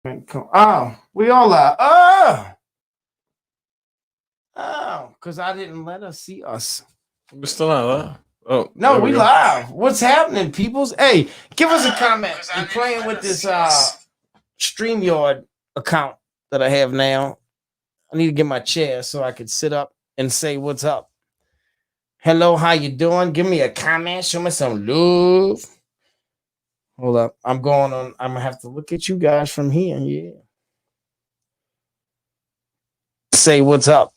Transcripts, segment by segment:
Oh, we all are. Oh, because I didn't let us see us. We're still not live. Oh no, we live. What's happening, peoples? Hey, give us a comment. You're playing with this StreamYard account that I have now. I need to get my chair so I could sit up and say what's up. Hello, how you doing? Give me a comment. Show me some love. Hold up. I'm going on. I'm gonna have to look at you guys from here. Yeah. Say what's up.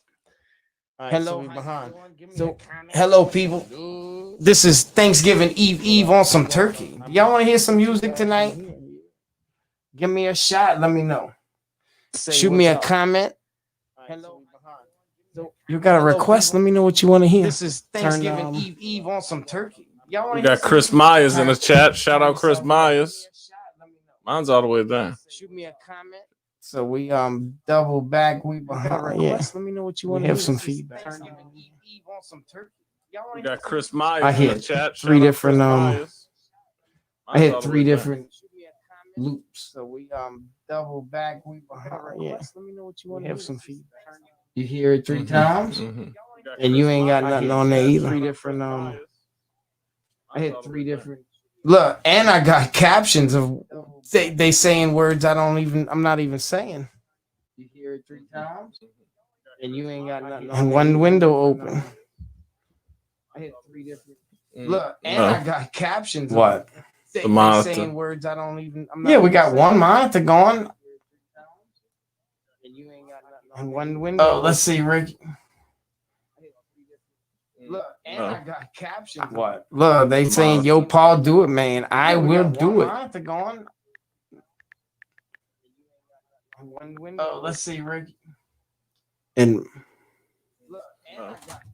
Right, hello, so behind. So, hello, people. This is Thanksgiving Eve on some turkey. Y'all want to hear some music tonight? Give me a shot. Let me know. Shoot me a comment. Hello. You got a request? Let me know what you want to hear. This is Thanksgiving Eve on some turkey. We got Chris Myers in the chat. Shout out Chris Myers. Mine's all the way down. Shoot me a comment. So we double back. We behind. Yeah. Let me know what you want to have some feedback. We got Chris Myers in the chat. Three different I hit three different loops. So we double back. We behind. Yeah. Let me know what you want to have some feedback. You hear it 3 times, and you ain't got nothing on there either. Three different I hit 3 different. Look, and I got captions of they saying words I'm not even saying. You hear it 3 times, and you ain't got nothing on one window open. I hit 3 different. Look, and I got captions. What? They saying words yeah, we got one monitor going. And you ain't got nothing on one window. Oh, let's see, Rick. Look, and I got captions. What? Look, they saying, "Yo, Paul, do it, man. I will do it." Oh, let's see, Rick. And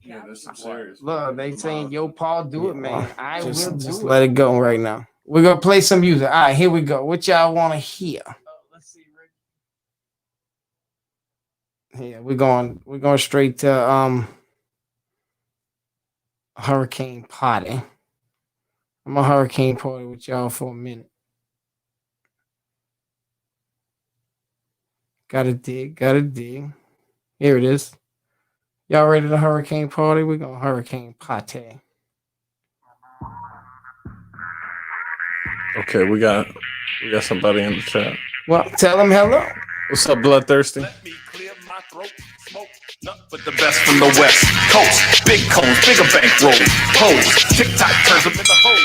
yeah, there's some serious. Look, they saying, "Yo, Paul, do it, man. I will do it." Let it go right now. We're gonna play some music. All right, here we go. What y'all want to hear? Let's see, Rick. Yeah, we're going straight to Hurricane Party. I'm a Hurricane Party with y'all for a minute. Gotta dig. Here it is. Y'all ready to Hurricane Party? We're going to Hurricane Party. Okay, we got somebody in the chat. Well, tell them hello. What's up, Bloodthirsty? Let me clear my throat. Smoke, nut with the best from the West Coast. Big cones, bigger bankroll. Pose, TikTok turns them in the hole.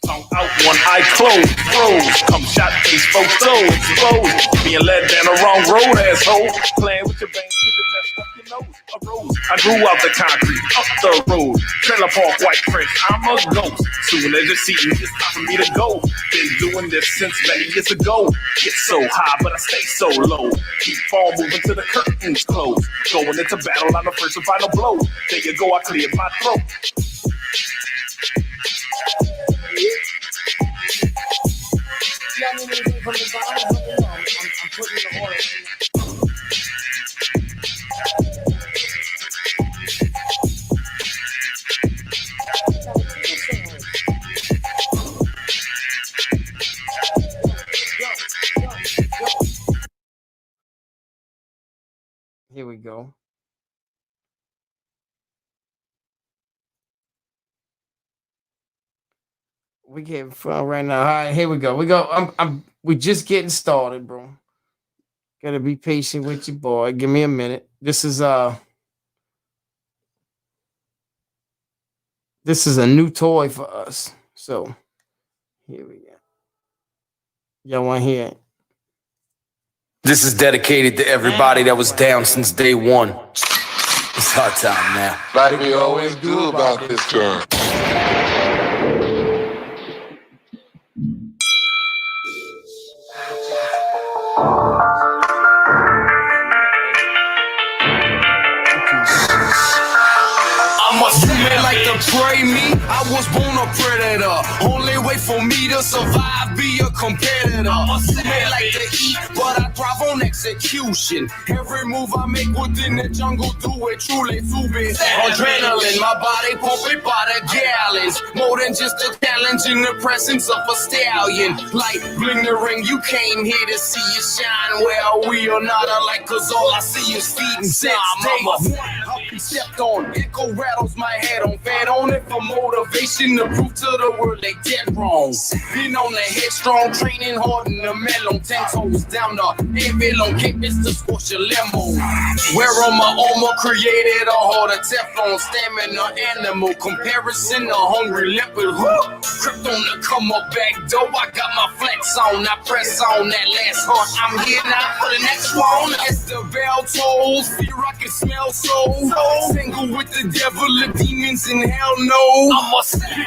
Tongue out, one eye closed. Froze, come shot face photo. Exposed, being led down the wrong road, asshole. Playing with your veins, cause you messed up your nose. A rose, I grew out the concrete, up the road. Trailer park, white print, I'm a ghost. Soon as you see me, it's time for me to go. Been doing this since many years ago. Get so high, but I stay so low. Keep on moving till the curtains close. Going into battle on the first and final blow. There you go, I cleared my throat. Here we go. We getting fun right now. All right, here we go. We just getting started, bro. Gotta be patient with your boy. Give me a minute. This is a new toy for us. So here we go. Y'all want to hear it? This is dedicated to everybody that was down since day one. It's our time now. Like we always do about this turn. I must admit, like to pray me, I was born a predator. Only way for me to survive, be a competitor. May like to eat, but I thrive on execution. Every move I make within the jungle, do it truly to be. Adrenaline, my body pumping by the gallons. More than just a challenge in the presence of a stallion. Like bling the ring, you came here to see you shine. Well, we are not alike, cause all I see is feet and sets. I'll be stepped on, echo rattles my head on. Fed on it for motivation to prove to the world they dead wrong. Been on the headstrong, training hard in the melon. 10 toes down the envelope, campus to squash a limo. Where on my armor created a harder Teflon, stamina animal. Comparison to hungry leopard. Krypton to come up back door. I got my flex on, I press on that last hunt. I'm here now for the next one. As the bell tolls, fear I can smell soul. Single with the devil, the demons in hell no. I'm a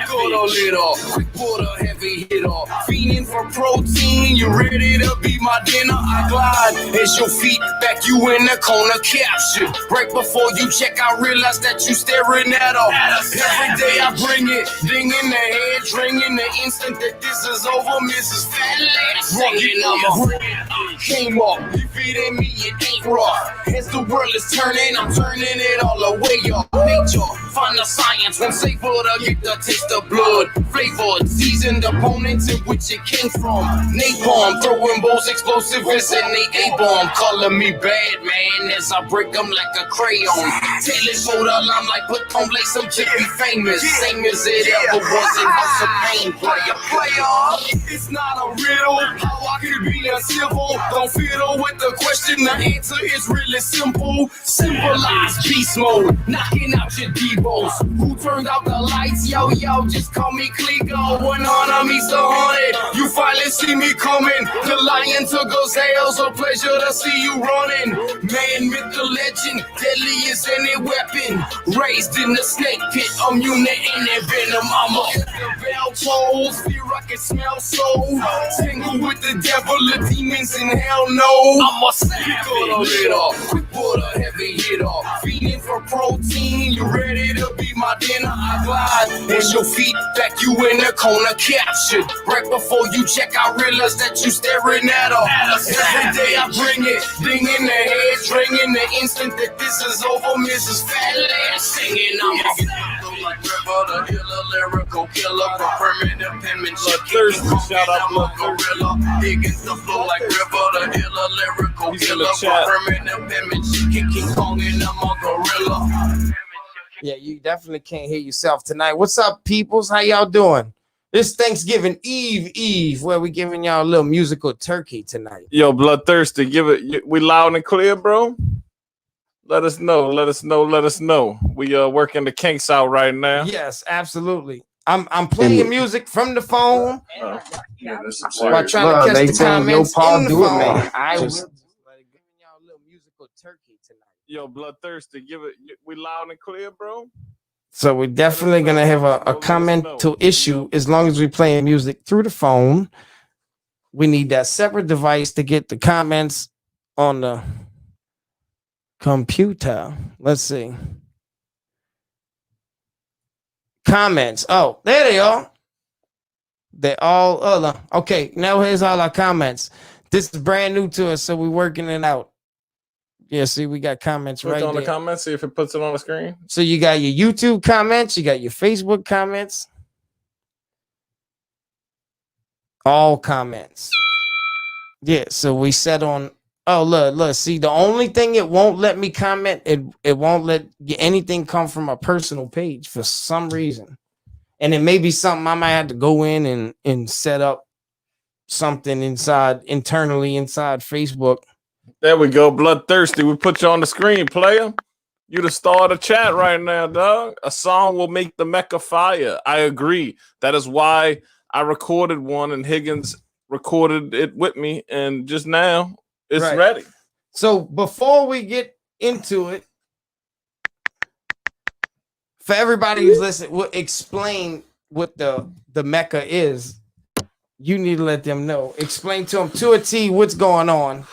good a little, quick water, heavy hitter. Feeding for protein, you ready to be my dinner? I glide as your feet back, you in the corner captured. Right before you check, I realize that you staring at her. Every day I bring it, ding in the head, ringing the instant that this is over, Mrs. Fat Lady singing. Came up, you feeding me, it ain't rough. As the world is turning, I'm turning it all away, y'all. Nature, find the science, won't say for to get the taste of blood. Flavored, seasoned opponents in which it came from. Napalm, throwing bows, explosive as an A-bomb. Calling me bad, man, as I break them like a crayon. Tell it for the line like put on lace some to be famous. Same as it ever was in House of Pain. Player, it's not a riddle. How I could be uncivil. Don't fiddle with the question, the answer is really simple. Symbolize beast mode, knocking out your Devos. Who turned out the lights? Yo, just call me Clico. When on meets the haunted, you finally see me coming. The lion to gazelles, a pleasure to see you running. Man, myth, the legend, deadly as any weapon. Raised in the snake pit, immune to any venom. I'm a bell tolls, fear I can smell soul. Single with the devil, the demons in hell no. I'm a savage, quick water, heavy hitter. Feeding for protein, you ready to be my dinner? I glide as your feet back, you in the corner captured. Right before you check, I realize that you staring at her. Every day I bring it, ding in the head, ringing the instant that this is over, Mrs. Fat Lady singing. I'm a like River, the healer, lyrical killer, for permanent penmanship. Shout out I'm a gorilla. Higgnz the flow like River, the healer, lyrical killer, for permanent penmanship. King Kong and I'm a gorilla. Yeah, you definitely can't hear yourself tonight. What's up, peoples? How y'all doing? This Thanksgiving Eve, where we giving y'all a little musical turkey tonight. Yo, Bloodthirsty, give it. We loud and clear, bro. Let us know. We working the kinks out right now. Yes, absolutely. I'm playing music from the phone. While trying to catch the comments in the phone. I will giving y'all a little musical turkey tonight. Yo, Bloodthirsty, give it. We loud and clear, bro. So we're definitely gonna have a commental issue as long as we're playing music through the phone. We need that separate device to get the comments on the computer. Let's see. Comments. Oh, there they are. They're all other. Okay, now here's all our comments. This is brand new to us, so we're working it out. Yeah, see, we got comments Click right on there. the comments, see if it puts it on the screen. So you got your YouTube comments, you got your Facebook comments. All comments. Yeah, so we set on. Oh, look. See, the only thing it won't let me comment, it won't let anything come from a personal page for some reason. And it may be something I might have to go in and set up something internally inside Facebook. There we go, Bloodthirsty. We put you on the screen, player. You the star of the chat right now, dog. A song will make the MECCA fire. I agree. That is why I recorded one, and Higgnz recorded it with me, and just now it's ready. So before we get into it, for everybody who's listening, we'll explain what the MECCA is. You need to let them know. Explain to them to a T what's going on.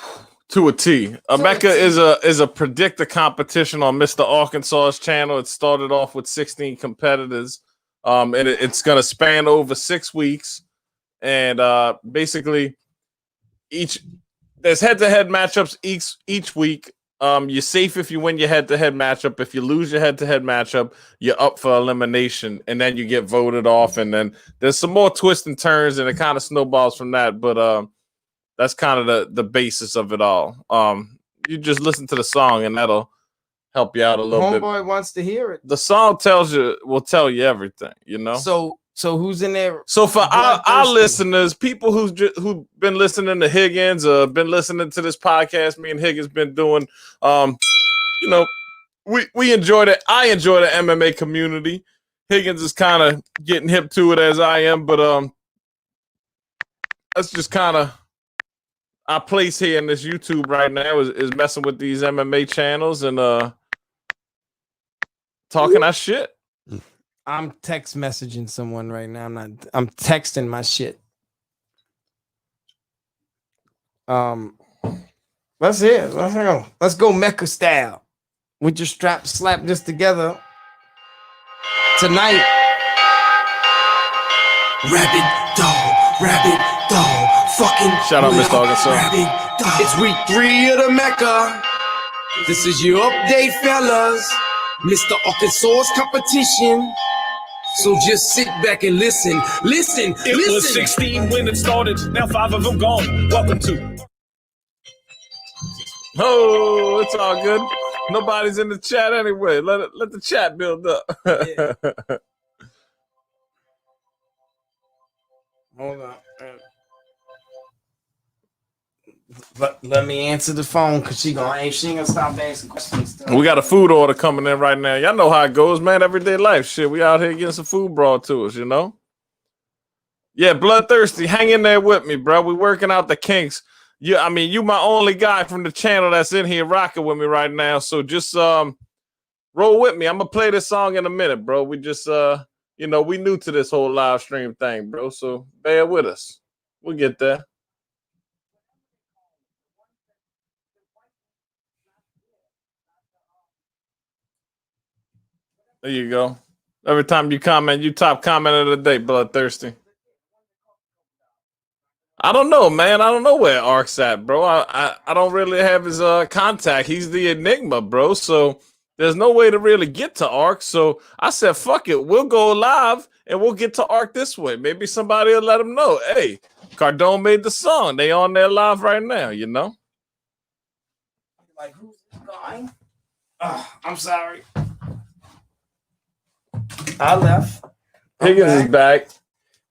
To a T. A MECCA is a predictor competition on Mr. Arkansas's channel. It started off with 16 competitors. And it's gonna span over 6 weeks, and basically there's head-to-head matchups each week. You're safe if you win your head-to-head matchup. If you lose your head-to-head matchup, you're up for elimination, and then you get voted off. And then there's some more twists and turns, and it kind of snowballs from that. But that's kind of the basis of it all. You just listen to the song, and that'll help you out a little bit. Homeboy wants to hear it. The song will tell you everything, you know. So who's in there? So for our listeners, people who've been listening to Higgnz, been listening to this podcast, me and Higgnz been doing, you know, we enjoyed it. I enjoy the MMA community. Higgnz is kind of getting hip to it as I am, but that's just kind of our place here in this YouTube right now is messing with these MMA channels and talking our shit. I'm text messaging someone right now. I'm texting my shit. Let's hear it. Let's go MECCA style. We just slap this together tonight. Rabbit dog, fucking shout out Mr.Arkansas. It's week 3 of the MECCA. This is your update, fellas. Mr.Arkansas's competition. So just sit back and listen. It was 16 when it started. Now 5 of them gone. Welcome to. Oh, it's all good. Nobody's in the chat anyway. Let the chat build up. Yeah. Hold on. Let me answer the phone because she ain't gonna stop asking questions. We got a food order coming in right now. Y'all know how it goes, man. Everyday life shit. We out here getting some food brought to us, you know? Yeah, Bloodthirsty, hang in there with me, bro. We working out the kinks. Yeah, I mean, you my only guy from the channel that's in here rocking with me right now. So just roll with me. I'm gonna play this song in a minute, bro. We just you know, we new to this whole live stream thing, bro. So bear with us. We'll get there. There you go. Every time you comment, you top comment of the day, Bloodthirsty. I don't know, man. I don't know where Ark's at, bro. I don't really have his contact. He's the enigma, bro. So there's no way to really get to Ark. So I said, fuck it. We'll go live and we'll get to Ark this way. Maybe somebody will let him know. Hey, Cardone made the song. They on there live right now, you know? Like, who's going? I'm sorry. I left. Higgnz is back.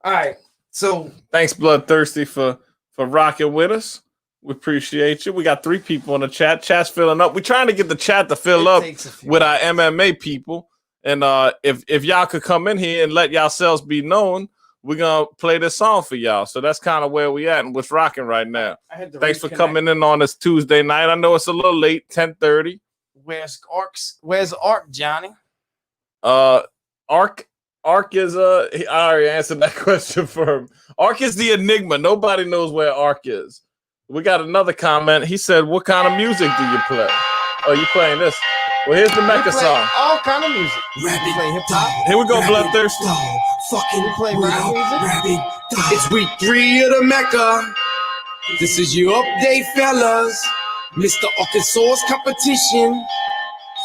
All right. So thanks, Bloodthirsty, for rocking with us. We appreciate you. We got 3 people in the chat. Chat's filling up. We're trying to get the chat to fill up with our MMA people. And if y'all could come in here and let yourselves be known, we're gonna play this song for y'all. So that's kind of where we at and what's rocking right now. Thanks for coming in on this Tuesday night. I know it's a little late, 10:30. Where's Ark, Johnny? Ark is I already answered that question for him. Ark is the enigma. Nobody knows where Ark is. We got another comment. He said, "What kind of music do you play?" Oh, you playing this? Well, here's the MECCA song. All kind of music. Rabbit play hip hop. Here we go, Bloodthirsty. Fucking play rap music. It's week 3 of the MECCA. This is your update, fellas. Mr.Arkansas's competition.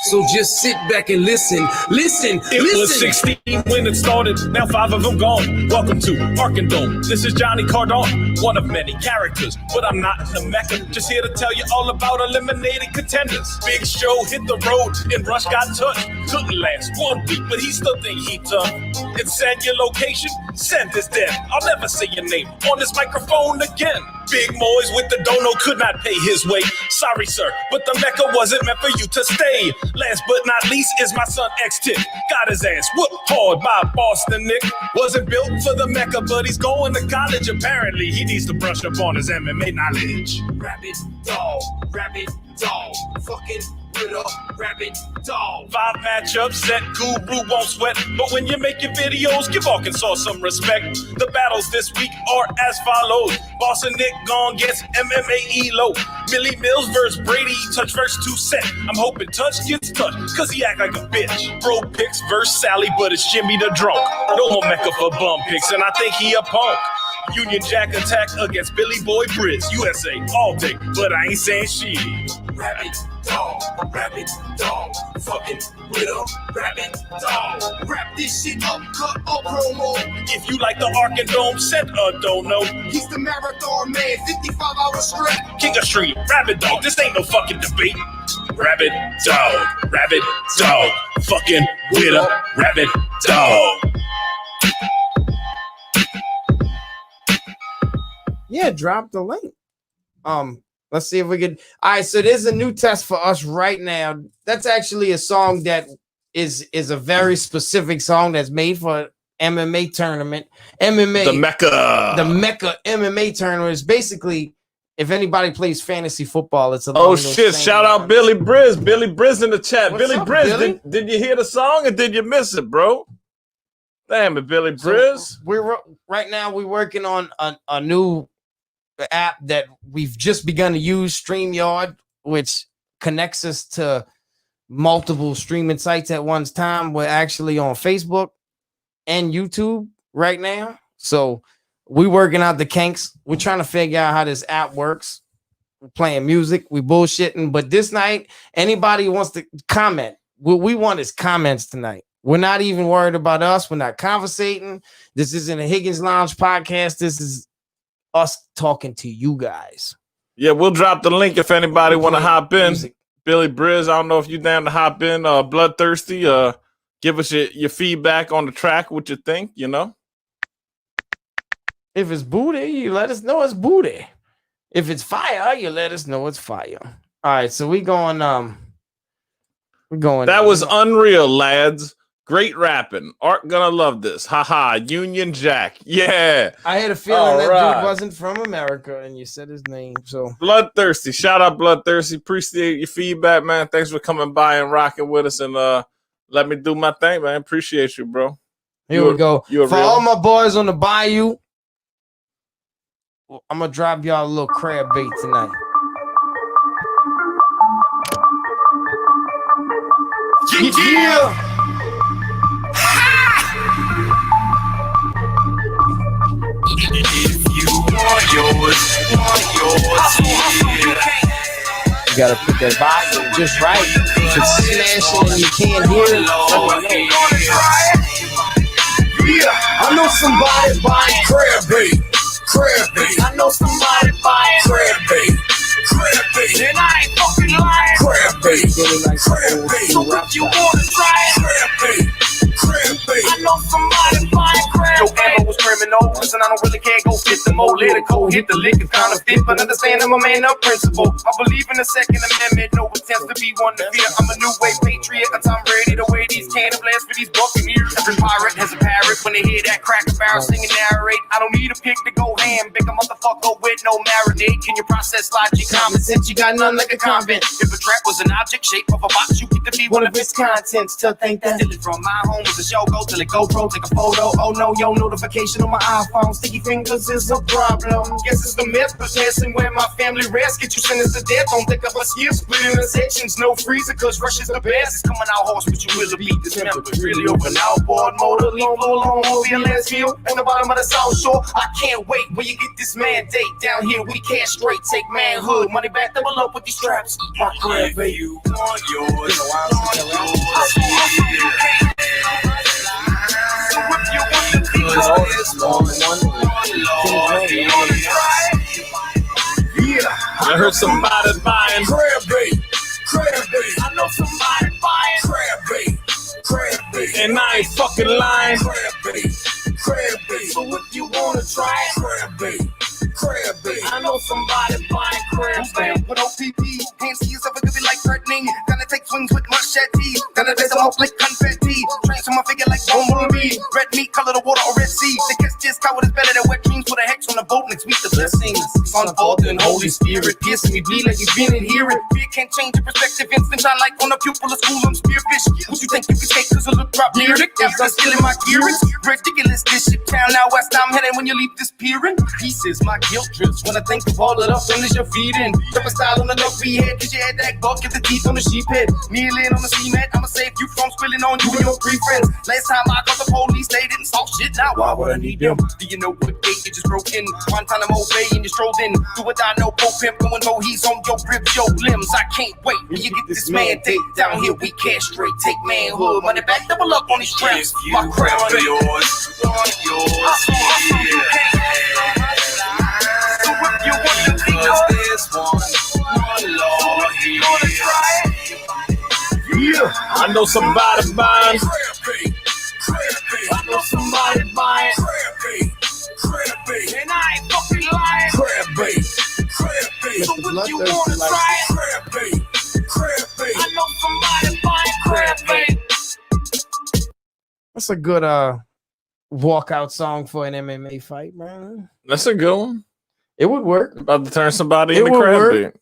So just sit back and listen. It was 16 when it started. Now 5 of them gone. Welcome to Arkansas. This is Johnny Cardone, one of many characters, but I'm not in the MECCA. Just here to tell you all about eliminated contenders. Big Show hit the road and Rush got touched. Couldn't last 1 week, but he still think he tough. And send your location, send this dead. I'll never say your name on this microphone again. Big Moise with the dono could not pay his way. Sorry, sir, but the MECCA wasn't meant for you to stay. Last but not least is my son X-Tip. Got his ass whooped hard by Boston Nick. Wasn't built for the MECCA, but he's going to college. Apparently, he needs to brush up on his MMA knowledge. Rabbit dog, fucking with a rabid dog. 5 matchups set, Guru won't sweat. But when you make your videos, give Arkansas some respect. The battles this week are as follows. Boss and Nick Gong gets MMA ELO. Millie Mills versus Brady, touch versus 2 set. I'm hoping Touch gets touched, cause he act like a bitch. Bro picks versus Sally, but it's Jimmy the drunk. No more Mecca for bum picks, and I think he a punk. Union Jack attack against Billy Boy Briz. USA all day, but I ain't saying shit. Rabbit dog, fucking with a rabbit dog. Wrap this shit up, cut a promo. If you like the Ark and Dome, set a don't know. He's the marathon man, 55-hour strap. King of Street, Rabbit Dog, this ain't no fucking debate. Rabbit dog, fucking with a rabbit dog. Yeah, drop the link. Let's see if we can. All right, so there's a new test for us right now. That's actually a song that is a very specific song that's made for MMA tournament. MMA, the MECCA MMA tournament is basically, if anybody plays fantasy football, it's a oh shit! Shout out Billy Briz. Billy Briz in the chat. What's Billy up, Briz, Billy? Did you hear the song or did you miss it, bro? Damn it, Billy Briz. So we're working on a new app that we've just begun to use, StreamYard, which connects us to multiple streaming sites at one time. We're actually on Facebook and YouTube right now. So we're working out the kinks. We're trying to figure out how this app works. We're playing music, we bullshitting, but this night, anybody who wants to comment, what we want is comments tonight. We're not even worried about us. We're not conversating. This isn't a Higgnz Lounge podcast. This is us talking to you guys. Yeah, we'll drop the link if anybody want to hop in. Music. Billy Briz, I don't know if you down to hop in. Bloodthirsty, give us your feedback on the track, what you think, you know? If it's booty, you let us know it's booty. If it's fire, you let us know it's fire. All right, so we're going. That was unreal, lads. Great rapping. Art gonna love this. Haha. Union Jack. Yeah. I had a feeling that dude wasn't from America, and you said his name. So Bloodthirsty. Shout out Bloodthirsty. Appreciate your feedback, man. Thanks for coming by and rocking with us, and let me do my thing, man. Appreciate you, bro. Here we go. For real. all my boys on the bayou, I'm gonna drop y'all a little crab bait tonight. Yeah. If you want yours, You gotta put that volume just right. If it's smashing and you can't hear it, yeah, I know somebody buying crab bait. I know somebody buying crab bait. And I ain't fucking lying. Crab bait. So if you wanna try it, crab bait. I know somebody buying crab bait. Your ammo was criminal, listen, I don't really care. Go get the mold, let it go, hit the lick, it's counterfeit. But understand I'm a man of principle. I believe in the Second Amendment, no attempts to be one to fear. I'm a new wave patriot, a Tom Brady, the way these cannon blasts for these buccaneers. Every pirate has a parrot when they hear that cracker barrel singing narrate. I don't need a pick to go ham, big a motherfucker with no marinade. Can you process logic, common sense? You got none like a convent. If a trap was an object shape of a box, you get to be one of its contents. Still think that steal it from my home as the show goes till it go pro. Take a photo. Oh no, yo, notification on my iPhone. Sticky fingers is a problem. Guess it's the myth, but messing where my family rests. Get you sentenced to death. Don't think of us here. Split in the sections, no freezer, cause rush is the best. It's coming out horse, but you will beat this member. Really open outboard motor, leave alone, won't be a last view. On the bottom of the South Shore, I can't wait when you get this mandate. Down here, we can't straight take manhood. Money back, double up with these straps. Eat my crab, baby. You want yours. I heard somebody buying crab bait. I know somebody buying crab bait. and I ain't fucking lying. Crab bait. So if you wanna try it, crab bait. I know somebody buying crab bait. Put on PP, can't see yourself, it could be like threatening. Gonna take swings with machete. Gonna take them off like confetti. Train to my figure like bumblebee. Red meat, color the water or red sea. The kiss just covered is better than wet dreams. Put a hex on the boat, next week the blessings. Son, Father, and Holy Spirit. Pierce me, bleed like you've been in hearing. Fear can't change your perspective. Instant shine like on a pupil of school. I'm spearfish. What you think you can take? Cause a look drop lyric. Is I'm still in my gearings. Ridiculous, this shit town out west. I'm heading when you leave disappearing. Pieces, my guilt drips. When I think of all of the finish you're feeding. Double style on the no free head. Cause you had that buck at the teeth on the sheep head. Kneeling on the cement. I'ma save you from spilling on you and your three friends. Last time I caught the police, they didn't talk shit. Now why would I need them? Do you know what gate you just broke in? Guantanamo Bay and you strolled in. Do what I know, Pope Pimp, going low, he's on your ribs, your limbs. I can't wait when you get this mandate. Down here we castrate, take manhood, money back, double up on these traps. My crown yours, yours. So if you want to be there's one law here. Yeah, I know somebody buying. I know somebody buying. And I ain't fucking lying. Crab bait. So if you wanna try it, I know somebody buying crab bait. That's a good walkout song for an MMA fight, man. That's a good one. It would work. About to turn somebody It into would crab work. bait.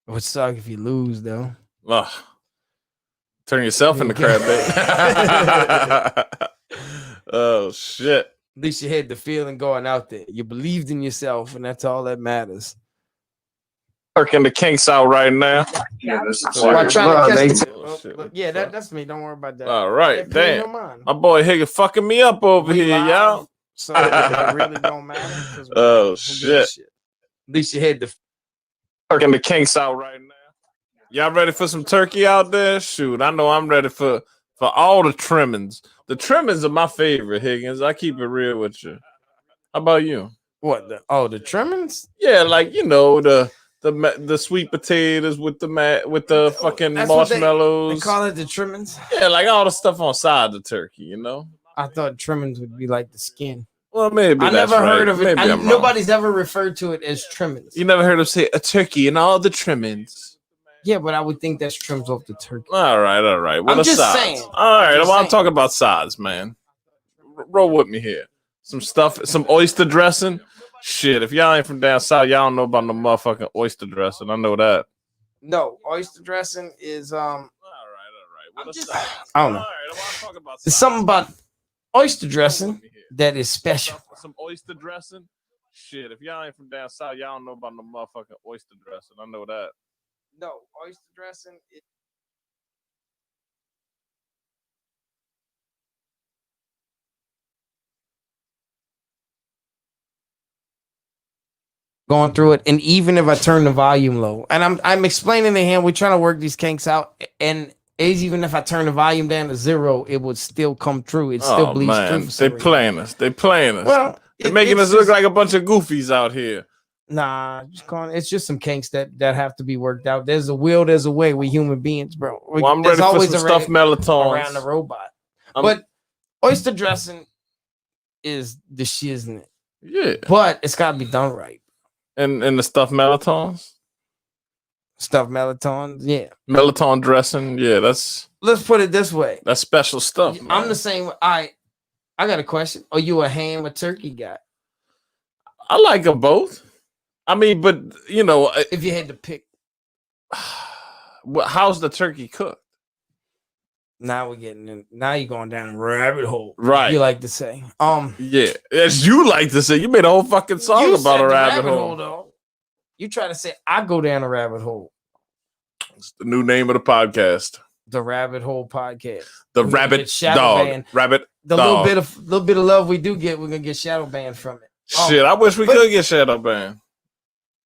It would suck if you lose, though. Ugh. Turn yourself into crab bait. Oh shit. At least you had the feeling going out there. You believed in yourself, and that's all that matters. Working the kinks out right now. Yeah, that's me. Don't worry about that. All right, That pay no damn. mind. My boy Higgnz fucking me up over We here, live, y'all. So it really don't matter. 'Cause Oh, who gives a shit. At least you had the Working the kinks out right now. Y'all ready for some turkey out there? Shoot, I know I'm ready for all the trimmings. The trimmings are my favorite, Higgnz. I keep it real with you. How about you? what? The trimmings? Yeah, like you know the sweet potatoes with the fucking That's what marshmallows. They call it the trimmings. Yeah, like all the stuff on side the turkey, you know. I thought trimmings would be like the skin. Well, maybe I that's never right. heard of it. Maybe I'm wrong. Nobody's ever referred to it as trimmings. You never heard of say a turkey and all the trimmings. Yeah, but I would think that's trims off the turkey. All right. Well, I'm the just sides. saying. All right, just well, I'm saying. talking about sides, man. Roll with me here. Some stuff, some oyster dressing. Shit, if y'all ain't from down south, y'all don't know about no motherfucking oyster dressing. I know that. No, oyster dressing is All right. What I'm a just- side. I don't know. All right, I want to talk about There's sides. something about oyster Roll dressing with me here. that is special. Some oyster dressing. Shit, if y'all ain't from down south, y'all don't know about no motherfucking oyster dressing. I know that. No, oyster dressing is going through it, and even if I turn the volume low, and I'm explaining to him, we're trying to work these kinks out, and even if I turn the volume down to 0, it would still come true. It still bleeds through. for some They reason. playing us. They playing us. Well, They're making us it's look just- like a bunch of goofies out here. Nah, it's just some kinks that have to be worked out. There's a will, there's a way. We human beings, bro. Well, I'm There's ready for always some a stuff melatonin. around the robot. I'm- But oyster dressing is the shiznit. Yeah. But it's got to be done right. And the stuff melatonin. Stuff melatonin, yeah. Melatonin dressing. Yeah, that's Let's put it this way. special stuff. I'm man. the same. I got a question. Are you a ham or turkey guy? I like them both. I mean, but you know, If you had to pick, how's the turkey cooked? now we're getting in. Now you're going down a rabbit hole, Right. You like to say, Yeah, as you like to say, you made a whole fucking song you about said a the rabbit hole. though. You try to say I go down a rabbit hole. It's the new name of the podcast. The Rabbit Hole Podcast. The We're gonna rabbit get shadow dog. banned. Rabbit The dog. little bit of love we do get, we're gonna get shadow banned from it. Shit, I wish we but- could get shadow banned.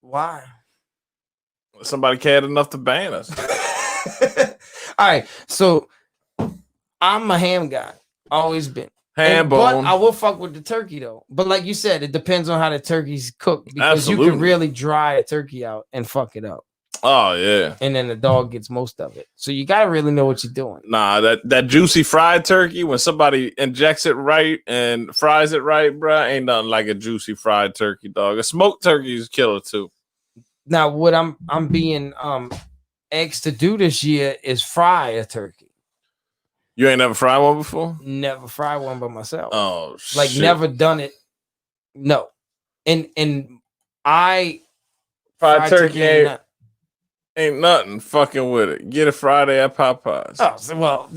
Why? Somebody cared enough to ban us. All right, so I'm a ham guy, always been. Ham But bone. I will fuck with the turkey though. But like you said, it depends on how the turkey's cooked because you Absolutely. can really dry a turkey out and fuck it up, Oh yeah. and then the dog gets most of it. So you gotta really know what you're doing. Nah, that juicy fried turkey, when somebody injects it right and fries it right, bruh, ain't nothing like a juicy fried turkey, dog. A smoked turkey is killer too. Now, what I'm being asked to do this year is fry a turkey. You ain't never fried one before? Never fry one by myself. Oh, Like shit. never done it. No. And Fried turkey ain't nothing fucking with it. Get it Friday at Popeyes. Oh, well,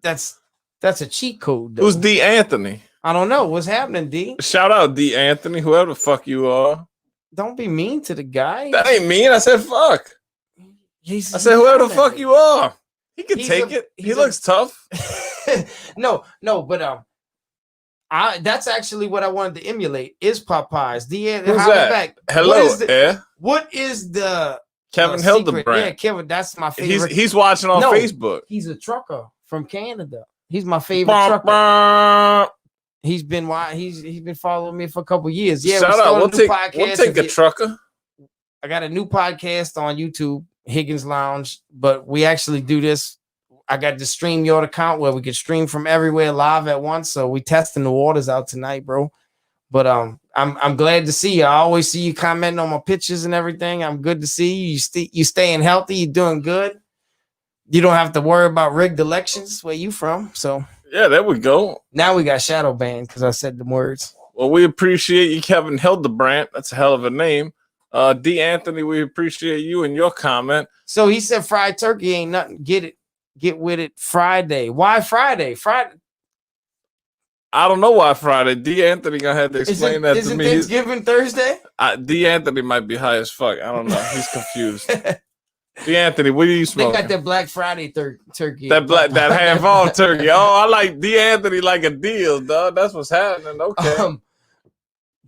that's a cheat code, though. Who's D. Anthony? I don't know. What's happening, D? Shout out D. Anthony, whoever the fuck you are. Don't be mean to the guy. That ain't mean. I said fuck. I said whoever the fuck you are. He can take it. He looks tough. No, but that's actually what I wanted to emulate is Popeyes. Who's that? Back. Hello, what is the Kevin Hildebrand? Yeah, Kevin, that's my favorite. He's watching on Facebook. He's a trucker from Canada. He's my favorite trucker. He's been following me for a couple years. Yeah, shout out. We'll take a trucker. I got a new podcast on YouTube, Higgnz Lounge, but we actually do this. I got the StreamYard account where we can stream from everywhere live at once. So we testing the waters out tonight, bro. But I'm glad to see you. I always see you commenting on my pictures and everything. I'm good to see you. You staying healthy. You're doing good. You don't have to worry about rigged elections where you from. So yeah, there we go. Now we got shadow banned because I said the words. Well, we appreciate you, Kevin Hildebrand. That's a hell of a name. D. Anthony, we appreciate you and your comment. So he said fried turkey ain't nothing. Get with it Friday. Why Friday? I don't know why Friday. D. Anthony gonna have to explain that to me. Isn't Thanksgiving Thursday? D. Anthony might be high as fuck. I don't know. He's confused. D. Anthony, what are you smoking? They got that Black Friday turkey. That half off turkey. Oh, I like D. Anthony like a deal, dog. That's what's happening. Okay.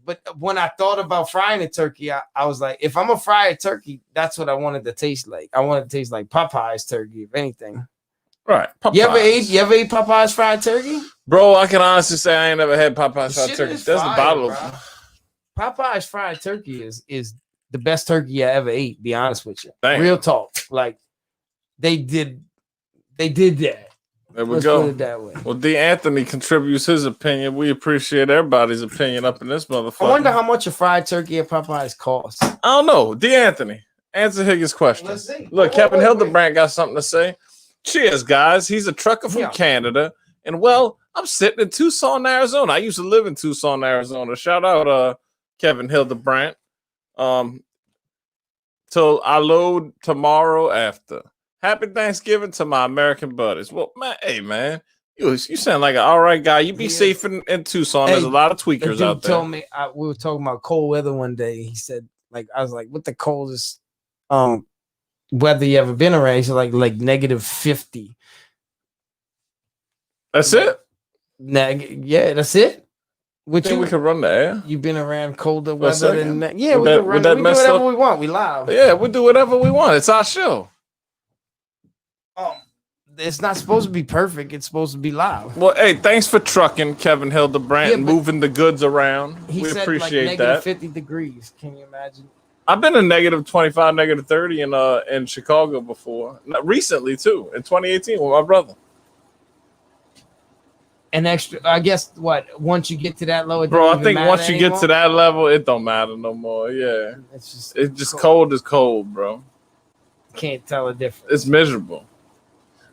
But when I thought about frying a turkey, I was like, if I'm gonna fry a turkey, that's what I wanted to taste like. I wanted to taste like Popeye's turkey, if anything. Right. Popeyes. You ever ate Popeye's fried turkey? Bro, I can honestly say I ain't never had Popeye's fried turkey. There's a bottle of Popeyes fried turkey is the best turkey I ever ate, be honest with you. Damn. Real talk. Like they did that. There we Let's go. put it that way. Well, D. Anthony contributes his opinion. We appreciate everybody's opinion up in this motherfucker. I wonder how much a fried turkey at Popeyes costs. I don't know. D. Anthony, answer Higgy's question. Let's see. Look, Kevin Hildebrand got something to say. Cheers, guys. He's a trucker from Canada. And, well, I'm sitting in Tucson, Arizona. I used to live in Tucson, Arizona. Shout out Kevin Hildebrand. Till I load tomorrow after. Happy Thanksgiving to my American buddies. Well, man, hey, man. You sound like an all right guy. You be safe in Tucson. There's a lot of tweakers out there. Told me, we were talking about cold weather one day. He said, I was like, what the coldest weather you ever been around? He said, like -50. That's it? Yeah, that's it. Which we could run the air. You've been around colder weather than that. Yeah, we do whatever we want. We live. Yeah, we do whatever we want. It's our show. It's not supposed to be perfect. It's supposed to be live. Well, hey, thanks for trucking, Kevin Hildebrand, and moving the goods around. We appreciate that. -50 degrees. Can you imagine? I've been in -25, -30 in Chicago before. Recently, too, in 2018 with my brother. And extra, I guess, once you get to that low, bro, I think once you get to that level, it don't matter no more. Yeah. It's just cold as cold, bro. Can't tell a difference. It's miserable.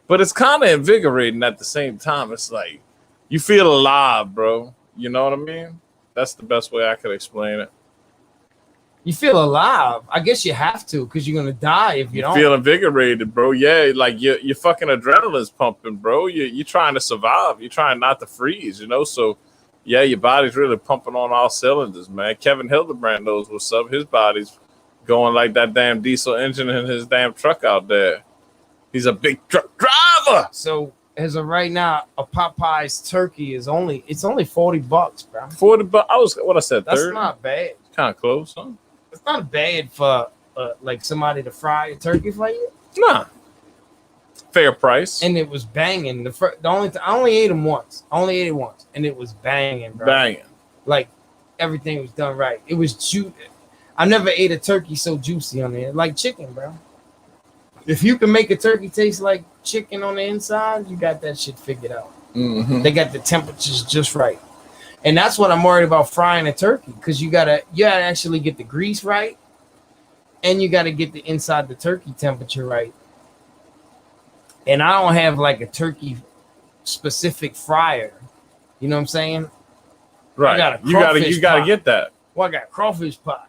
But it's kind of invigorating at the same time. It's like you feel alive, bro. You know what I mean? That's the best way I could explain it. You feel alive. I guess you have to because you're going to die if you don't. Feel invigorated, bro. Yeah, like your fucking adrenaline's pumping, bro. You're trying to survive. You're trying not to freeze, you know? So, yeah, your body's really pumping on all cylinders, man. Kevin Hildebrand knows what's up. His body's going like that damn diesel engine in his damn truck out there. He's a big truck driver. So as of right now, a Popeye's turkey is only $40, bro. $40. I said 30. That's not bad. Kind of close, huh? It's not bad for like somebody to fry a turkey for you. Nah. Fair price. And it was banging. I only ate them once. And it was banging, bro. Banging. Like everything was done right. It was juicy. I never ate a turkey so juicy on it. Like chicken, bro. If you can make a turkey taste like chicken on the inside, you got that shit figured out. Mm-hmm. They got the temperatures just right. And that's what I'm worried about frying a turkey, because you gotta actually get the grease right, and you gotta get the inside the turkey temperature right. And I don't have like a turkey specific fryer. You know what I'm saying? Right. You gotta get that. Well, I got crawfish pot.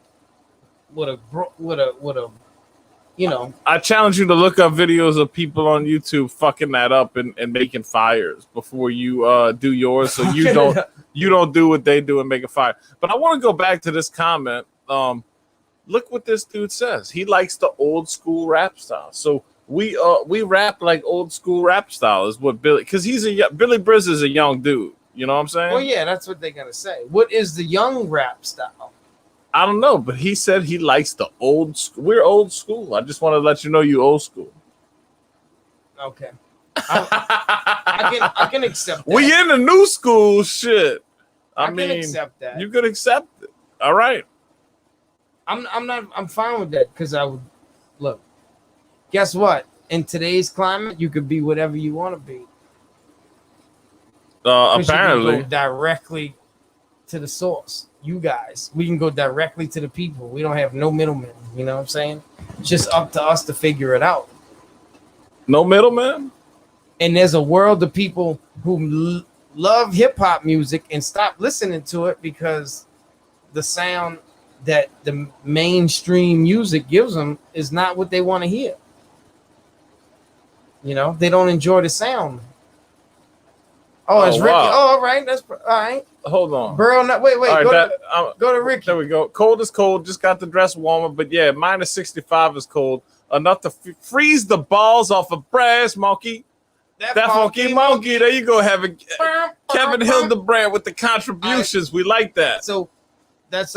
you know. I challenge you to look up videos of people on YouTube fucking that up and making fires before you do yours, so you don't do what they do and make a fire. But I want to go back to this comment. Look what this dude says. He likes the old school rap style. So we rap like old school rap style is what Billy, because Billy Briz is a young dude. You know what I'm saying? Well, yeah, that's what they're gonna say. What is the young rap style? I don't know, but he said he likes the old school. We're old school. I just want to let you know you old school. Okay. I can accept that. We in the new school shit. I mean, can accept that. You could accept it. All right. I'm fine with that because I would look. Guess what? In today's climate, you could be whatever you want to be. Apparently, you can go directly to the source. You guys, we can go directly to the people. We don't have no middlemen. You know what I'm saying? It's just up to us to figure it out. No middleman. And there's a world of people who love hip hop music and stop listening to it because the sound that the mainstream music gives them is not what they want to hear. You know, they don't enjoy the sound. Oh, it's Ricky. Wow. Oh, all right. That's all right. Hold on. Burl, wait. Right, Go to Ricky. There we go. Cold is cold. Just got the dress warmer. But yeah, minus 65 is cold. Enough to freeze the balls off a brass monkey. That funky monkey. There you go. Kevin Hildebrand with the contributions. We like that. So that's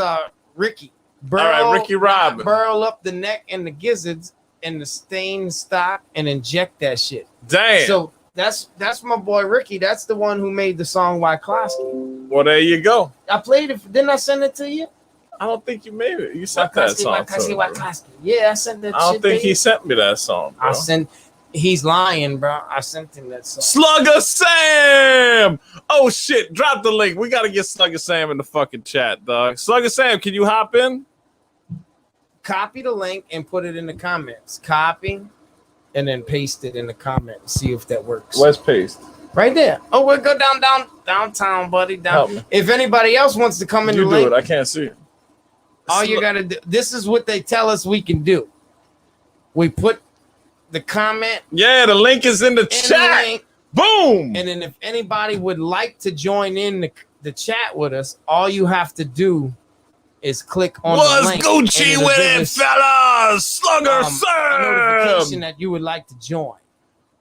Ricky. All right, Ricky Robin. Burl up the neck and the gizzards and the stained stock and inject that shit. Damn. So that's my boy Ricky. That's the one who made the song Wyclosky. Well, there you go. I played it. Didn't I send it to you? I don't think you made it. You sent that song. Wyclosky. Yeah, I sent that. I don't think he sent me that song, bro. He's lying, bro. I sent him that song. Slugger Sam! Oh shit! Drop the link. We gotta get Slugger Sam in the fucking chat, dog. Slugger Sam, can you hop in? Copy the link and put it in the comments. Copy and then paste it in the comments. See if that works. Where's paste? Right there. Oh, we'll go downtown, buddy. Down. If anybody else wants to come in the link, do it. I can't see it. All you gotta do. This is what they tell us we can do. We put the comment. Yeah, the link is in the chat. Link, boom. And then if anybody would like to join in the chat with us, all you have to do is click on the link. What's Gucci with it, fellas? Slugger Sam! A notification that you would like to join.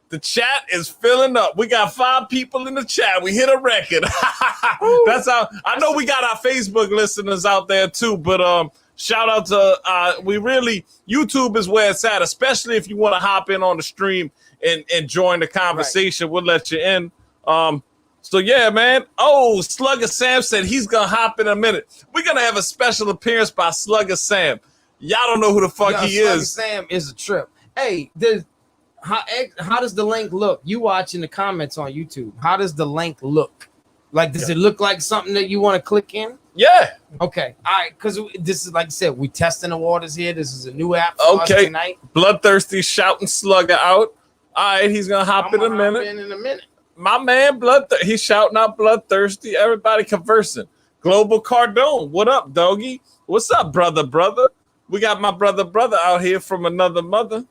The chat is filling up. We got 5 people in the chat. We hit a record. That's how I know we got our Facebook listeners out there too. But shout out to YouTube is where it's at, especially if you want to hop in on the stream and join the conversation. Right. We'll let you in. So yeah, man. Oh, Slugger Sam said he's gonna hop in a minute. We're gonna have a special appearance by Slugger Sam. Y'all don't know who the fuck he is. Slugger Sam is a trip. Hey, how does the link look? You watching the comments on YouTube. How does the link look? Like, does it look like something that you want to click in? Yeah. Okay. All right. Because this is, like I said, we testing the waters here. This is a new app for us tonight. Bloodthirsty shouting Slugger out. All right. He's going to hop in a minute. My man, he's shouting out Bloodthirsty. Everybody conversing. Global Cardone. What up, doggy? What's up, brother? We got my brother out here from another mother.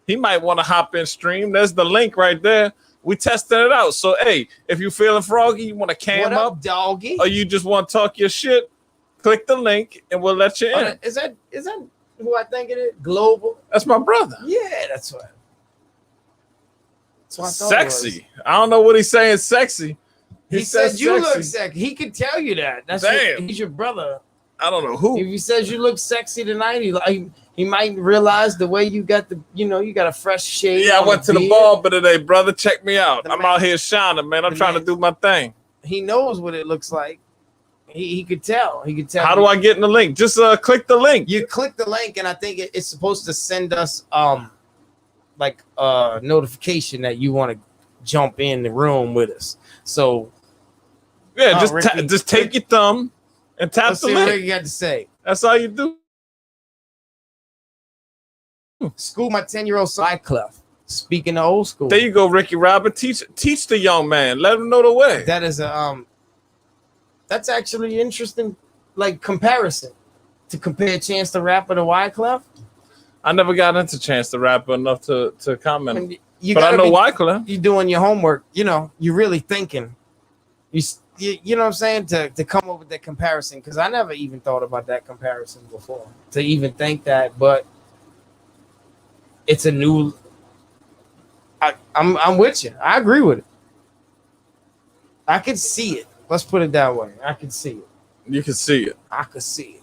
He might want to hop in stream. There's the link right there. We testing it out. So, hey, if you feeling froggy, you want to cam up, doggy, or you just want to talk your shit, click the link and we'll let you in. Is that who I think it is? Global. That's my brother. Yeah, that's what I thought. Sexy. I don't know what he's saying. Sexy. He said you look sexy. He could tell you that. He's your brother. I don't know who. If he says you look sexy tonight, he might realize the way you got you got a fresh shave. Yeah, I went to the barber today, brother. Check me out. I'm out here shining, man. I'm trying to do my thing. He knows what it looks like. He could tell. He could tell. How do I get in the link? Just click the link. You click the link, and I think it's supposed to send us like a notification that you want to jump in the room with us. So yeah, just take your thumb and tap the link. What you got to say. That's all you do. School my 10-year-old Cyclef. Speaking of old school. There you go, Ricky Robin. Teach the young man. Let him know the way. That is that's actually interesting, like comparison. to compare Chance the Rapper to Wyclef? I never got into Chance the Rapper enough to comment. I mean, but I know Wyclef. You're doing your homework. You know, you're really thinking. You know what I'm saying? To come up with that comparison, because I never even thought about that comparison before. To even think that, but it's a new. I'm with you. I agree with it. I could see it. Let's put it that way. I could see it. You can see it. I could see it.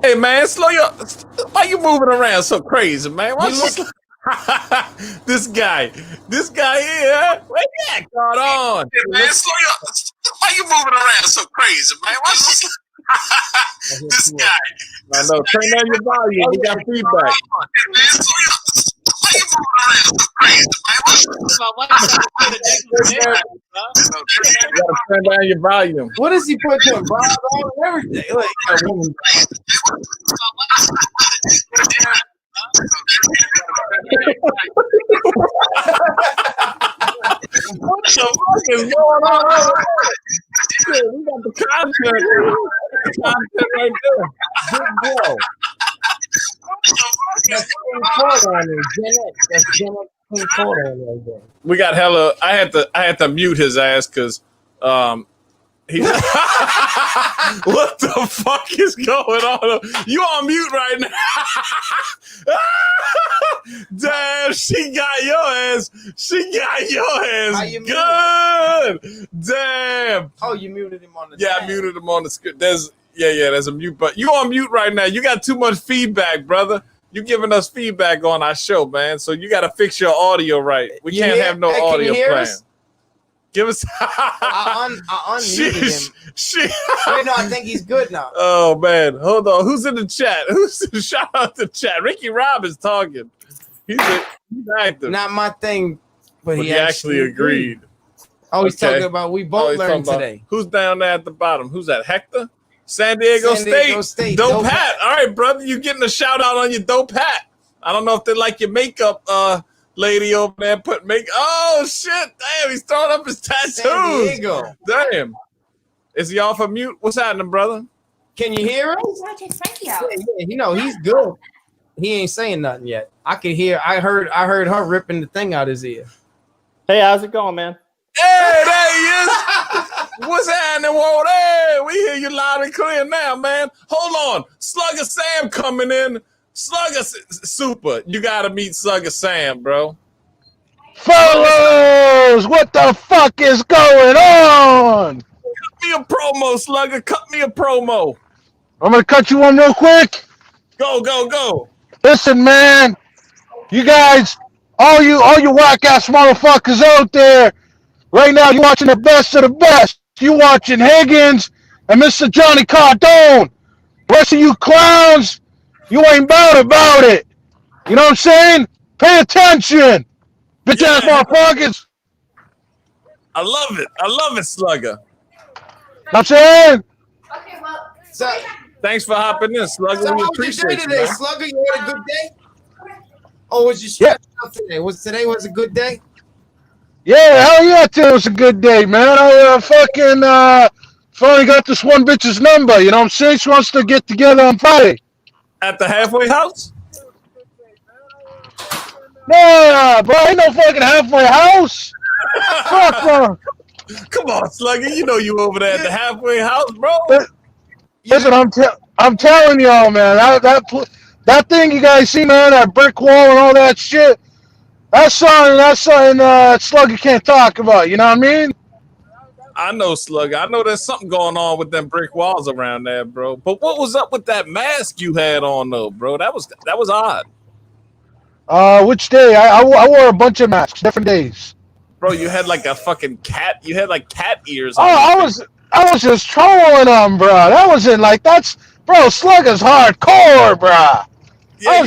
Hey man, slow your. Why you moving around so crazy, man? This guy here. What you got going on? Hey man, slow your. Why you moving around so crazy, man? This guy. I know. Turn down your volume. We got feedback. Hey man, slow your. Why you moving around so crazy, man? You gotta turn down your volume. What is he putting Bob on and everything? Like a woman. What the fuck is going on? Shit, we got the content right there. Big bro. We got hella. I had to mute his ass because he. What the fuck is going on? You on mute right now? Damn, she got your ass. She got your ass good. Damn. Oh, you muted him on the. Yeah, I muted him on the script. There's a mute button. You on mute right now. You got too much feedback, brother. You giving us feedback on our show, man. So you got to fix your audio right. We can't have no audio playing. Give us. I unmuted him. Wait, no, I think he's good now. Oh man, hold on. Who's in the chat? Shout out to the chat. Ricky Rob is talking. He's active. Not my thing, but he actually agreed. Oh, he's talking about we both learned today. Who's down there at the bottom? Who's that? Hector? San Diego State. Dope hat. All right, brother. You getting a shout out on your dope hat. I don't know if they like your makeup, lady over there. Put make. Oh shit! Damn, he's throwing up his tattoos. San Diego. Damn. Is he off of mute? What's happening, brother? Can you hear us? Yeah, you know he's good. He ain't saying nothing yet. I can hear. I heard her ripping the thing out his ear. Hey, how's it going, man? Hey, there he is. What's happening, Walt? Hey, we hear you loud and clear now, man. Hold on. Slugger Sam coming in. Slugger Super. You got to meet Slugger Sam, bro. Fellas, what the fuck is going on? Cut me a promo, Slugger. Cut me a promo. I'm going to cut you one real quick. Go. Listen, man. You guys, all you whack-ass motherfuckers out there, right now, you're watching the best of the best. You watching Higgnz and Mr. Johnny Cardone. The rest of you clowns, you ain't about it. You know what I'm saying? Pay attention. Bitch ass motherfuckers. I love it, Slugger. Know what I'm saying? Okay, well, so thanks for hopping in, Slugger. So we how was your day appreciate today, you, Slugger? You had a good day? Oh, was you stretched out today? Today was a good day? Yeah, hell yeah, it was a good day, man. I finally got this one bitch's number, you know what I'm saying? She wants to get together on Friday. At the halfway house? Nah, bro, ain't no fucking halfway house. Fuck, bro. Come on, Slugger. You know you over there at the halfway house, bro. Listen, I'm telling y'all, man, that thing you guys see, man, that brick wall and all that shit, that's something Slugger can't talk about, you know what I mean? I know, Slugger. I know there's something going on with them brick walls around there, bro. But what was up with that mask you had on, though, bro? That was odd. Which day? I wore a bunch of masks, different days. Bro, you had like a fucking cat. You had like cat ears on. I was just trolling them, bro. That wasn't like bro. Slugger's hardcore, bro. Yeah,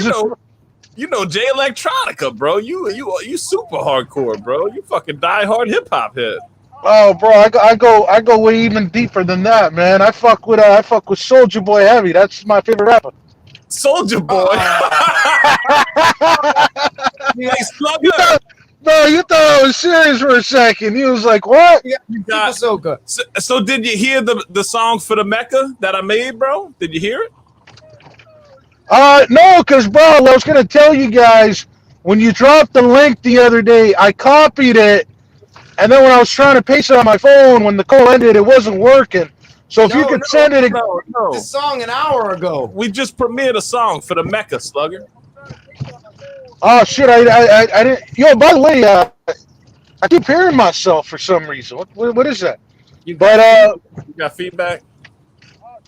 you know Jay Electronica, bro. You super hardcore, bro. You fucking diehard hip hop head. Oh, bro, I go way even deeper than that, man. I fuck with Soulja Boy heavy. That's my favorite rapper. Soulja Boy. Slugger. You thought I was serious for a second. He was like, "What?" So did you hear the song for the Mecca that I made, bro? Did you hear it? No, because, bro, I was going to tell you guys, when you dropped the link the other day, I copied it, and then when I was trying to paste it on my phone, when the call ended, it wasn't working. So if you could send it again. No. The song an hour ago. We just premiered a song for the Mecca, Slugger. Oh, shit, I didn't. Yo, by the way, I keep hearing myself for some reason. What is that? You got feedback?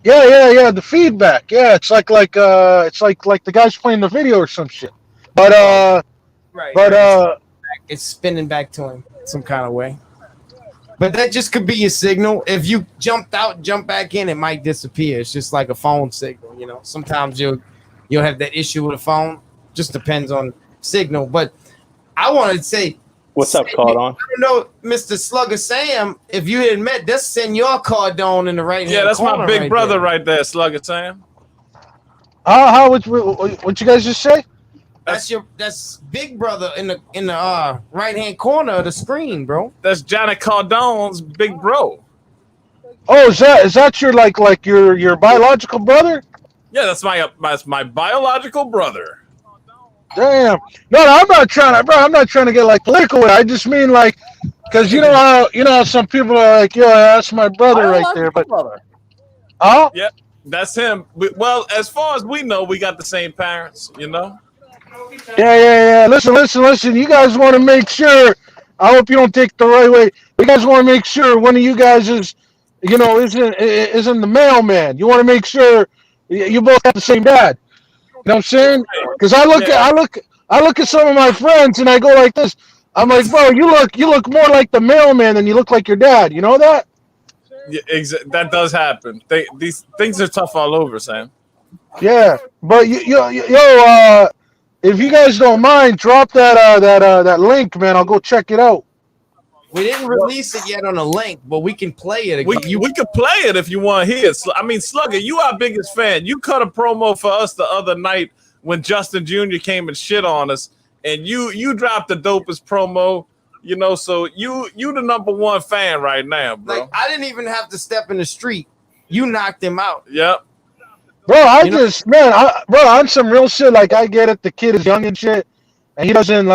Yeah, the feedback. Yeah, it's like the guy's playing the video or some shit. But it's spinning back to him some kind of way. But that just could be your signal. If you jumped out, jump back in, it might disappear. It's just like a phone signal, you know. Sometimes you'll have that issue with a phone. Just depends on signal. But I wanted to say, what's up, Cardon? I don't know, Mr. Slugger Sam. If you had met, that's Senor Cardon in the right hand. Yeah, that's my big brother there. right there, Slugger Sam. What you guys just say? That's big brother in the right hand corner of the screen, bro. That's Johnny Cardon's big bro. Oh, is that your like your biological brother? Yeah, that's my biological brother. Damn. No, I'm not trying to get like political with it. I just mean like, because you know how some people are like, yo, that's my brother right there, but brother. Oh, yeah, that's him. Well, as far as we know, we got the same parents, you know. Yeah. Listen. You guys want to make sure. I hope you don't take the right way. You guys want to make sure one of you guys isn't the mailman. You want to make sure you both have the same dad. You know what I'm saying? Because I look at some of my friends and I go like this. I'm like, bro, you look more like the mailman than you look like your dad. You know that? Yeah, that does happen. These things are tough all over, Sam. Yeah, but if you guys don't mind, drop that link, man. I'll go check it out. We didn't release it yet on a link, but we can play it again. We could play it if you want to hear it. I mean, Slugger, you our biggest fan. You cut a promo for us the other night when Justin Jr. came and shit on us, and you dropped the dopest promo. You know, so you the number one fan right now, bro. Like, I didn't even have to step in the street. You knocked him out. Yep. Bro, on some real shit. Like, I get it, the kid is young and shit, and he doesn't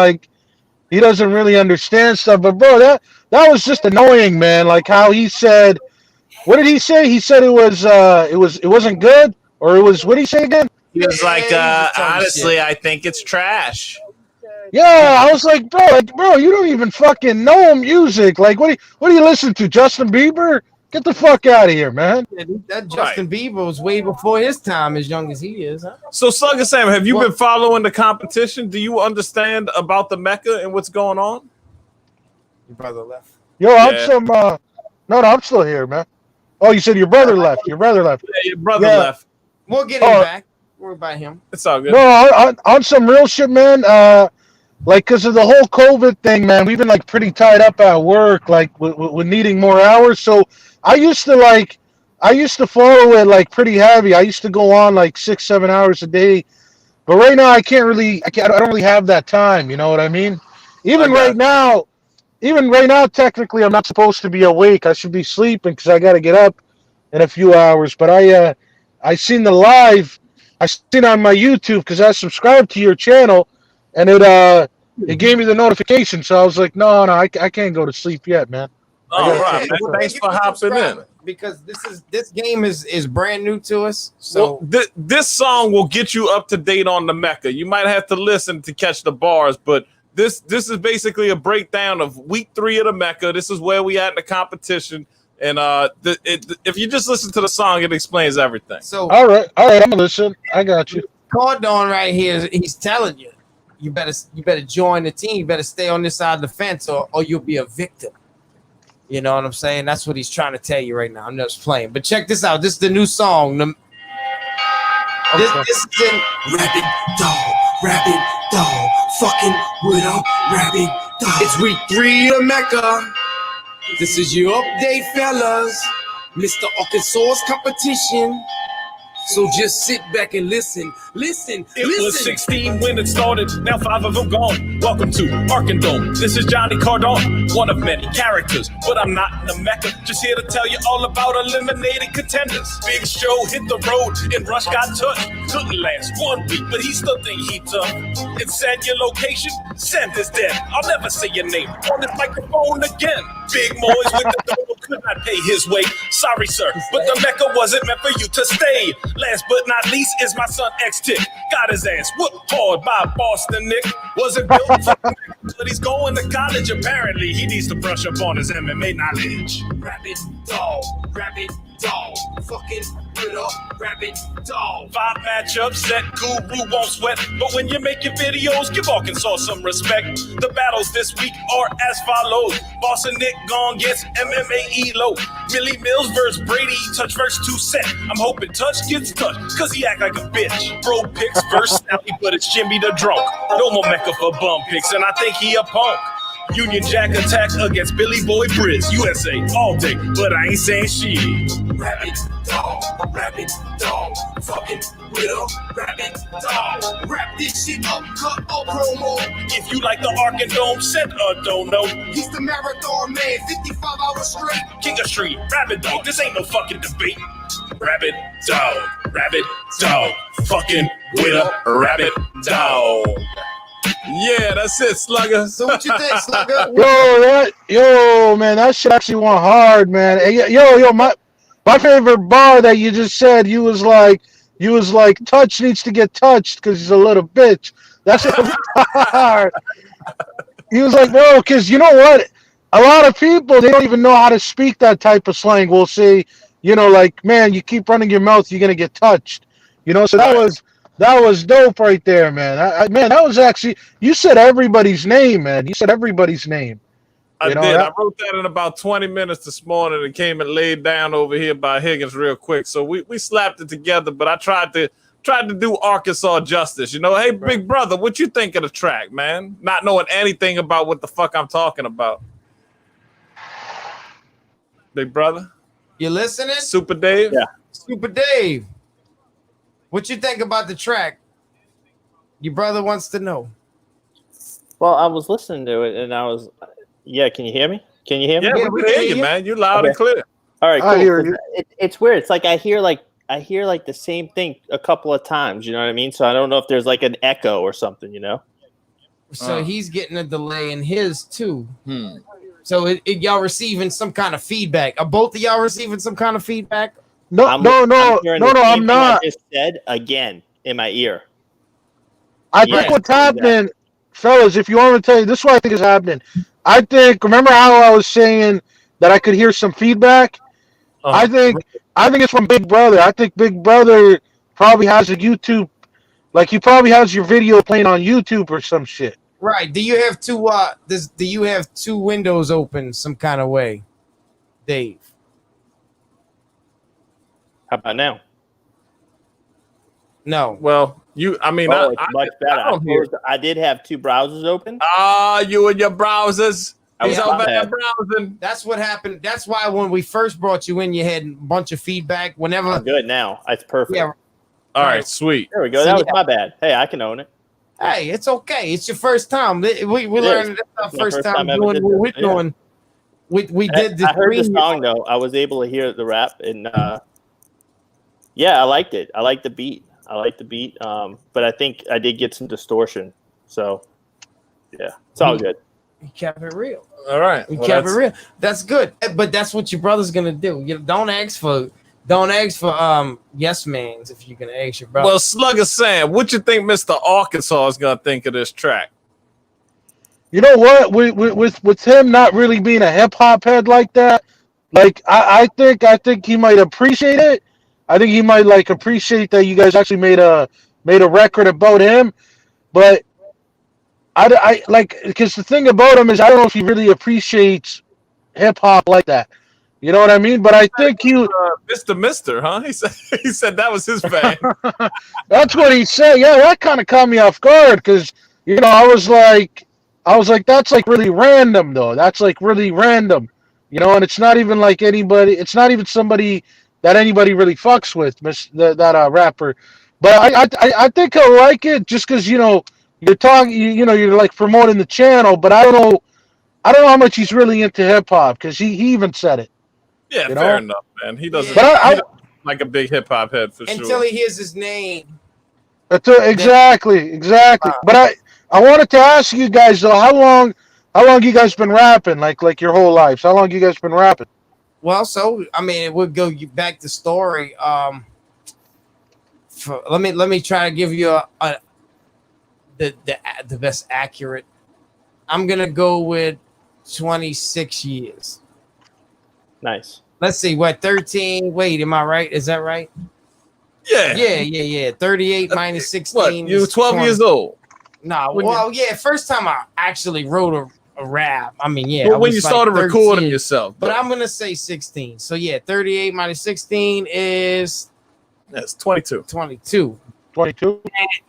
really understand stuff. But bro, that was just annoying, man. Like how he said, what did he say? He said it wasn't good, or it was, what did he say again? He was like, honestly, I think it's trash. Yeah, I was like, bro, you don't even fucking know music. Like, what do you listen to? Justin Bieber? Get the fuck out of here, man. Yeah, that Justin Bieber was way before his time, as young as he is. Huh? So, Slugger Sam, have you been following the competition? Do you understand about the Mecca and what's going on? Your brother left. Yo, I'm still here, man. Oh, you said your brother left. Your brother left. Yeah, your brother left. We'll get him back. Worry about him. It's all good. No, on some real shit, man. Like, because of the whole COVID thing, man, we've been like pretty tied up at work, like with needing more hours. So I used to follow it like pretty heavy. I used to go on like 6-7 hours a day, but right now I don't really have that time. You know what I mean? Even right now, technically I'm not supposed to be awake. I should be sleeping because I got to get up in a few hours. But I seen the live. I seen it on my YouTube because I subscribed to your channel, and it gave me the notification. So I was like, no, I can't go to sleep yet, man. All right, man. Thanks for hopping in. Because this game is brand new to us. So this song will get you up to date on the Mecca. You might have to listen to catch the bars, but this is basically a breakdown of week 3 of the Mecca. This is where we at in the competition. And if you just listen to the song, it explains everything. So all right, I'm gonna listen. I got you. Cardon right here, he's telling you, you better join the team. You better stay on this side of the fence, or you'll be a victim. You know what I'm saying? That's what he's trying to tell you right now. I'm just playing. But check this out. This is the new song. This is in Rabid dog, fucking with a rabid dog. It's week 3 of Mecca. This is your update, fellas. Mr. Arkansas's competition. So just sit back and listen. It was 16 when it started, now 5 of them gone. Welcome to Arkansas. This is Johnny Cardone, one of many characters, but I'm not in the Mecca. Just here to tell you all about eliminated contenders. Big Show hit the road and Rush got touched. Couldn't last 1 week, but he still think he tough. It said your location, send this dead. I'll never say your name on this microphone again. Big Moise with the dough could not pay his way. Sorry, sir, but the Mecca wasn't meant for you to stay. Last but not least is my son X-Tick. Got his ass whooped hard by Boston Nick. Wasn't built for but he's going to college. Apparently, he needs to brush up on his MMA knowledge. Rabbit dog, fucking with a rabbit dog. 5 matchups set, Guru won't sweat. But when you make your videos, give Arkansas some respect. The battles this week are as follows. Boston Nick gone gets MMA Elo. Millie Mills versus Brady, Touch verse 2 set. I'm hoping Touch gets touched, cause he act like a bitch. Bro picks versus Sally, but it's Jimmy the drunk. No more Mecca for bum picks, and I think he a punk. Union Jack attack against Billy Boy Briz. USA all day, but I ain't saying shit. Rabbit dog, fucking with a rabbit dog. Wrap this shit up, cut a promo. If you like the Ark and Dome, send a don't know. He's the marathon man, 55 hours straight. King of Street, Rabbit Dog, this ain't no fucking debate. Rabbit dog, fucking with a rabbit dog. Yeah, that's it, Slugger. So what you think, Slugger? Man, that shit actually went hard, man. Hey, my favorite bar that you just said, you was like, Touch needs to get touched because he's a little bitch. That's hard. He was like, bro, because you know what? A lot of people, they don't even know how to speak that type of slang. We'll say, like, man, you keep running your mouth, you're gonna get touched. So that was dope right there, man. Man, that was actually, you said everybody's name, man. You said everybody's name. I did. I wrote that in about 20 minutes this morning and came and laid down over here by Higgnz real quick. So we slapped it together, but I tried to do Arkansas justice. Hey, big brother, what you think of the track, man? Not knowing anything about what the fuck I'm talking about. Big brother? You listening? Super Dave? Yeah. Super Dave. What you think about the track? Your brother wants to know. Well, I was listening to it, and I was, can you hear me? Can you hear me? Yeah, we can hear you, man. You loud and clear. All right, cool. I hear you. It's weird. It's like I hear the same thing a couple of times. You know what I mean? So I don't know if there's like an echo or something. So he's getting a delay in his too. So y'all receiving some kind of feedback? Are both of y'all receiving some kind of feedback? No, I'm not. I just said again in my ear. I think what's happening, fellas, if you want me to tell you, this is what I think is happening. I think, remember how I was saying that I could hear some feedback? I think it's from Big Brother. I think Big Brother probably has a YouTube, like he probably has your video playing on YouTube or some shit. Right. Do you have two windows open some kind of way, Dave? How about now? No. Well, it's much better. I did have 2 browsers open. You and your browsers. He's over there browsing. That's what happened. That's why when we first brought you in, you had a bunch of feedback. Whenever I'm good now. It's perfect. Yeah. All right, sweet. There we go. That was my bad. Hey, I can own it. Hey, it's okay. It's your first time. We learned it's our first time doing what we're doing. We did the I heard the song though. I was able to hear the rap and I liked it. I liked the beat. But I think I did get some distortion. So yeah, it's all good. We kept it real. All right. We kept it real. That's good. But that's what your brother's gonna do. Don't ask for yes mans if you're gonna ask your brother. Well, Slugger Sam, what you think Mr. Arkansas is gonna think of this track? You know what? With him not really being a hip hop head like that, like I think he might appreciate it. I think he might appreciate that you guys actually made a record about him. But I because the thing about him is I don't know if he really appreciates hip hop like that. You know what I mean? But I think you, Mr., huh? He said that was his fan. That's what he said. Yeah, that kind of caught me off guard because I was like, that's really random though. That's really random, and it's not even like anybody. It's not even somebody that anybody really fucks with, that rapper. But I think he'll like it just because you're talking, you're like promoting the channel. But I don't know how much he's really into hip hop because he even said it. Yeah, fair enough, man. He doesn't. But he doesn't like a big hip hop head for sure. Until he hears his name. Exactly. But I wanted to ask you guys though, how long you guys been rapping? Like your whole lives? How long you guys been rapping? Well, so I mean, it would go back to story. Let me try to give you the best accurate. I'm gonna go with 26 years. Nice. Let's see, what 13? Wait, am I right? Is that right? Yeah. 38 minus 16. What? You were 12 years old. No, well, yeah. First time I actually wrote a rap. I mean, yeah. Well, when you started recording yourself. But I'm gonna say 16. So yeah, 38 minus 16 is that's 22. 22.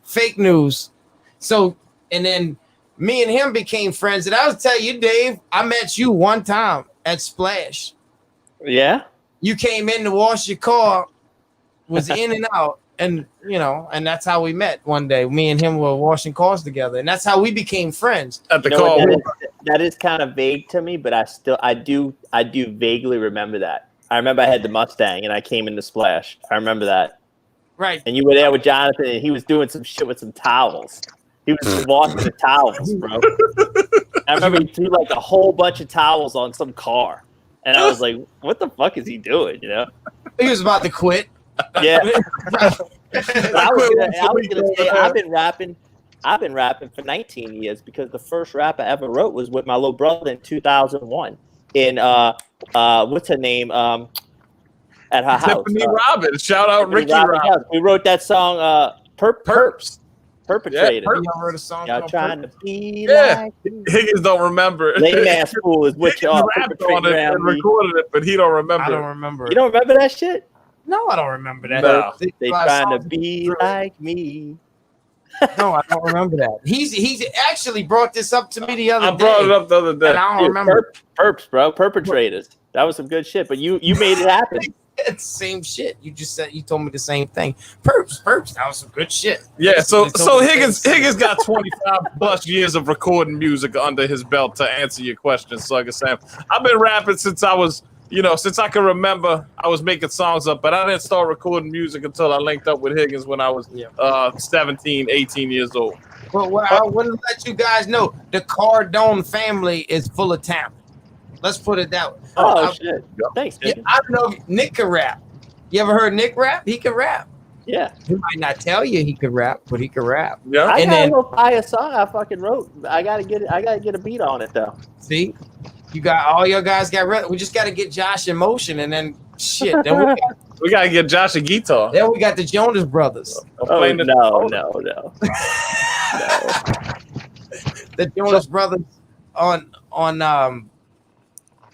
Fake news. So and then me and him became friends. And I was tell you, Dave, I met you one time at Splash. Yeah. You came in to wash your car, was in and out, and and that's how we met one day. Me and him were washing cars together, and that's how we became friends. At the car. That is kind of vague to me, but I do vaguely remember that. I remember I had the Mustang and I came in the Splash. I remember that. Right. And you were there with Jonathan and he was doing some shit with some towels. He was washing the towels, bro. I remember he threw like a whole bunch of towels on some car. And I was like, what the fuck is he doing, He was about to quit. Yeah. I was gonna say I've been rapping for 19 years because the first rap I ever wrote was with my little brother in 2001 in what's her name at her Tiffany house. Robbins. Shout out Tiffany Ricky Robbins. We wrote that song Perps. Perpetrated. Y'all wrote a song y'all trying to be like Higgnz don't remember. Lame ass fool is what y'all rapped on it and recorded it, but he don't remember. I don't remember. You don't remember that shit? No, I don't remember that. No. They trying to be like me. No, I don't remember that. He's actually brought this up to me the other day. I brought it up the other day. And I don't remember. Perps, bro. Perpetrators. That was some good shit, but you made it happen. It's the same shit. You just said, you told me the same thing. Perps. That was some good shit. Yeah, so Higgnz got 25 plus years of recording music under his belt to answer your question, Slugger Sam. I've been rapping since I was, since I can remember. I was making songs up, but I didn't start recording music until I linked up with Higgnz when I was 17, 18 years old. But I want to let you guys know the Cardone family is full of talent. Let's put it that way. Shit. Thanks, yeah, I don't know if Nick can rap. You ever heard Nick rap? He can rap. Yeah. He might not tell you he could rap, but he can rap. Yeah. I got a little fire song I fucking wrote. I gotta get a beat on it though. See? You got all your guys got ready. We just gotta get Josh in motion and then shit. Then we gotta get Josh a guitar. Then we got the Jonas Brothers. No. The Jonas Brothers on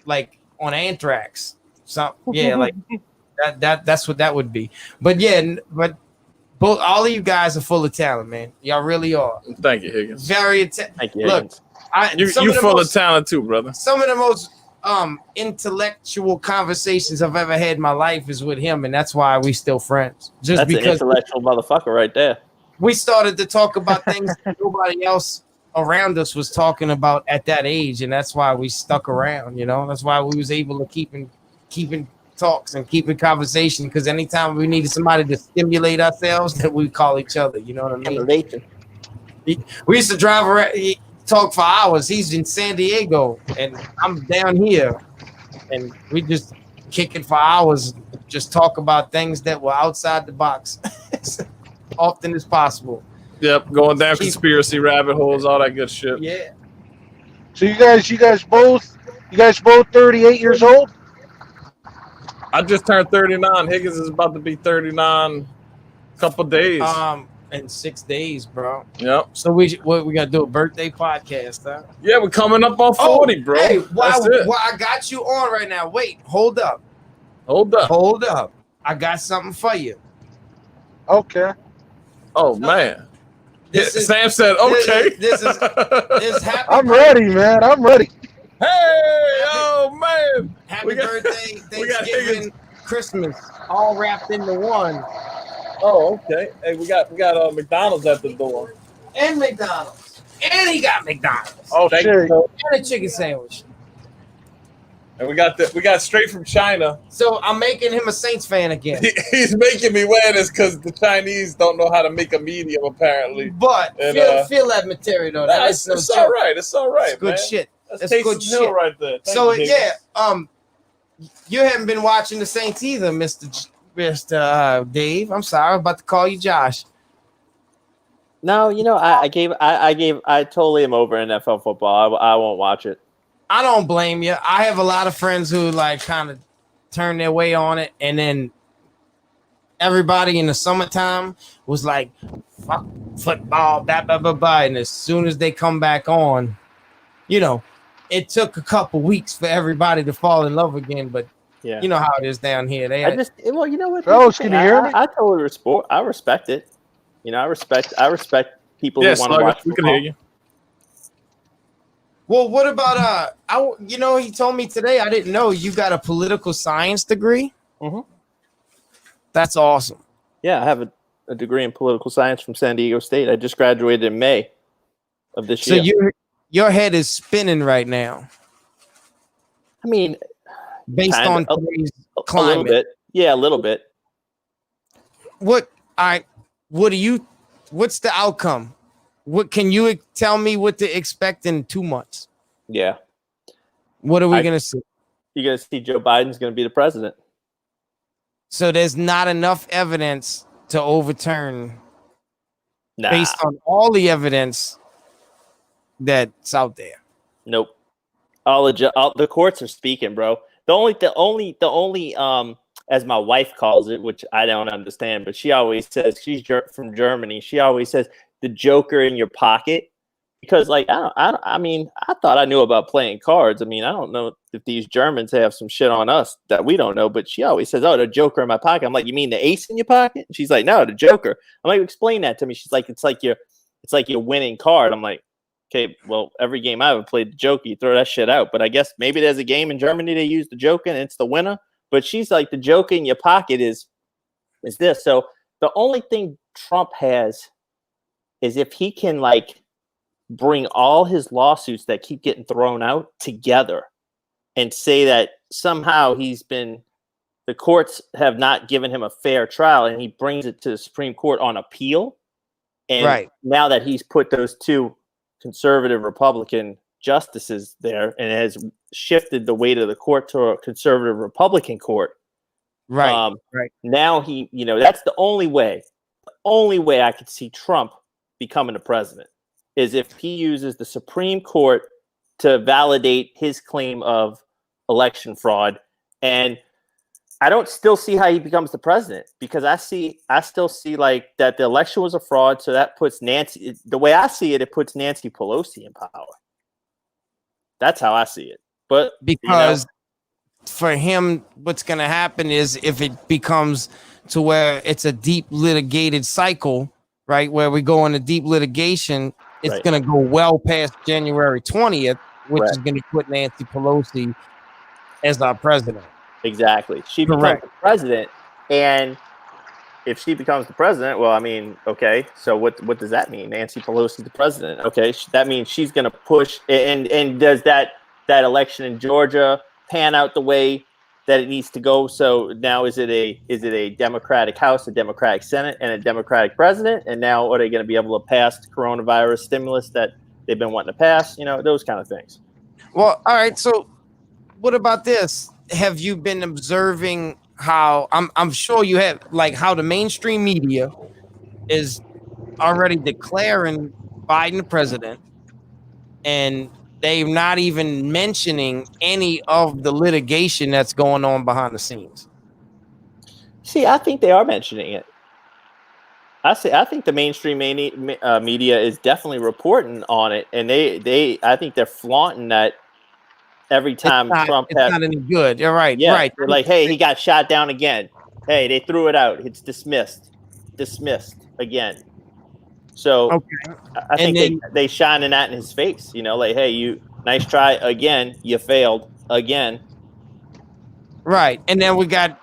like on Anthrax. So yeah, like that's what that would be. But yeah, but both all of you guys are full of talent, man. Y'all really are. Thank you, Higgnz. Thank you, Look, you full of talent too, brother. Some of the most intellectual conversations I've ever had in my life is with him, and that's why we still friends. That's because an intellectual motherfucker right there. We started to talk about things that nobody else around us was talking about at that age, and that's why we stuck around. That's why we was able to keeping talks and keeping conversation, because anytime we needed somebody to stimulate ourselves, that we call each other. You know what I mean? We used to drive around, talk for hours. He's in San Diego and I'm down here, and we just kick it for hours, just talk about things that were outside the box as often as possible. Yep, going down conspiracy rabbit holes, all that good shit. Yeah. So you guys both 38 years old? I just turned 39. Higgnz is about to be 39 couple days. In 6 days, bro. Yep. So we gotta do a birthday podcast, huh? Yeah, we're coming up on 40, bro. Hey, I got you on right now. Wait, hold up. I got something for you. Okay. Oh man. Sam said, okay. This happy. I'm ready, man. I'm ready. Hey, oh man. Happy birthday, Thanksgiving, Christmas all wrapped into one. Oh, okay. Hey, we got McDonald's at the door. And McDonald's. And he got McDonald's. Oh, thank Shit. you. And a chicken sandwich. And we got straight from China. So I'm making him a Saints fan again. He's making me wear this because the Chinese don't know how to make a medium, apparently. But And, feel that material though. Nah, That's it's all right. It's all right, It's good man. shit. That's That's Taysom good Hill shit. right there. Thank So you, Higgins. you haven't been watching the Saints either, Mr. Dave. I'm sorry, I'm about to call you Josh. No, I totally am over NFL football. I won't watch it. I don't blame you. I have a lot of friends who like kind of turn their way on it, and then everybody in the summertime was like, "Fuck football," blah blah blah blah. And as soon as they come back on, it took a couple weeks for everybody to fall in love again. But Yeah, you know how it is down here. you know what? Fellas, can you hear me? I totally respect it. I respect people who want to watch. We can hear you. Well, what about he told me today. I didn't know you got a political science degree. Mm-hmm. That's awesome. Yeah, I have a degree in political science from San Diego State. I just graduated in May of this year. So your head is spinning right now. I mean, based on today's climate. A little bit. Yeah, a little bit. What's the outcome? What can you tell me what to expect in 2 months? Yeah. What are we going to see? You're going to see Joe Biden's going to be the president. So there's not enough evidence to overturn based on all the evidence that's out there. Nope. All the courts are speaking, bro. The only as my wife calls it, which I don't understand, but she always says, she's from Germany. She always says the joker in your pocket, because like I mean, I thought I knew about playing cards. I mean, I don't know if these Germans have some shit on us that we don't know, but she always says, "Oh, the joker in my pocket." I'm like, "You mean the ace in your pocket?" And she's like, "No, the joker." I'm like, "Explain that to me." She's like, "It's like your winning card." I'm like, "Okay, well, every game I ever played the joker, you throw that shit out." But I guess maybe there's a game in Germany they use the joker and it's the winner. But she's like, the joker in your pocket is this. So the only thing Trump has is if he can like bring all his lawsuits that keep getting thrown out together and say that somehow the courts have not given him a fair trial, and he brings it to the Supreme Court on appeal. And now that he's put those two conservative Republican justices there and has shifted the weight of the court to a conservative Republican court. Right. Now that's the only way I could see Trump becoming a president is if he uses the Supreme Court to validate his claim of election fraud. And I don't still see how he becomes the president, because I still see like that the election was a fraud. So that puts the way I see it, it puts Nancy Pelosi in power. That's how I see it. But because for him, what's going to happen is if it becomes to where it's a deep litigated cycle, right, where we go into deep litigation, it's going to go well past January 20th, which is going to put Nancy Pelosi as our president. Exactly. She becomes the president, and if she becomes the president, well, I mean, okay, so what does that mean? Nancy Pelosi the president. Okay, that means she's going to push, and does that election in Georgia pan out the way that it needs to go? So now is it a Democratic House, a Democratic Senate, and a Democratic president? And now are they going to be able to pass the coronavirus stimulus that they've been wanting to pass? Those kind of things. Well, all right. So what about this? Have you been observing how I'm sure you have, like, how the mainstream media is already declaring Biden the president, and they're not even mentioning any of the litigation that's going on behind the scenes? See, I think they are mentioning it. I think the mainstream media is definitely reporting on it, and I think they're flaunting that every time Trump has. Not any good. You're right. Yeah, right. They're like, hey, he got shot down again. Hey, they threw it out. It's dismissed again. So I think they shining that in his face. Like, hey, you nice try again. You failed again. Right, and then we got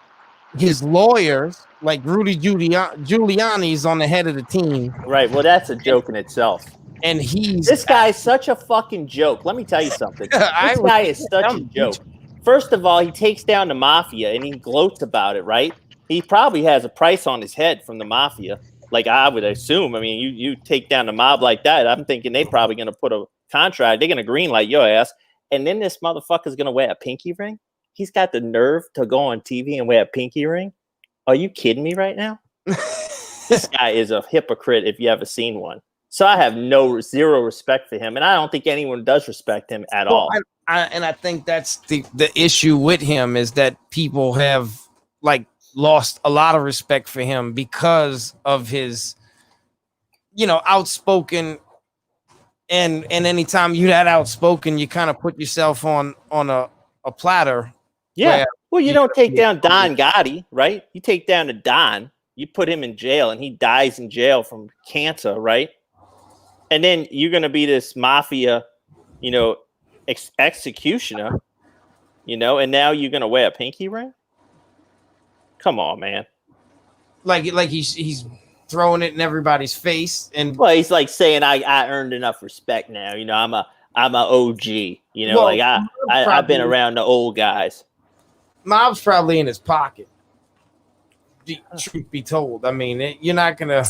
his lawyers, like Rudy Giuliani's on the head of the team. Right. Well, that's a joke in itself. And this guy's such a fucking joke. Let me tell you something. This guy is such a joke. First of all, he takes down the mafia and he gloats about it, right? He probably has a price on his head from the mafia. Like I would assume. I mean, you take down the mob like that, I'm thinking they're probably going to put a contract. They're going to green light your ass. And then this motherfucker's going to wear a pinky ring. He's got the nerve to go on TV and wear a pinky ring. Are you kidding me right now? This guy is a hypocrite if you ever seen one. So I have zero respect for him. And I don't think anyone does respect him at all. I think that's the issue with him is that people have like lost a lot of respect for him because of his, outspoken. And anytime you that outspoken, you kind of put yourself on a platter. Yeah. Well, you don't take down Don Gotti, right? You take down the Don, you put him in jail and he dies in jail from cancer, right? And then you're going to be this mafia, executioner, and now you're going to wear a pinky ring? Come on, man. Like he's throwing it in everybody's face. And well, he's like saying, I earned enough respect now. I'm a OG, I've been around the old guys. Mob's probably in his pocket. Truth be told. I mean, you're not going to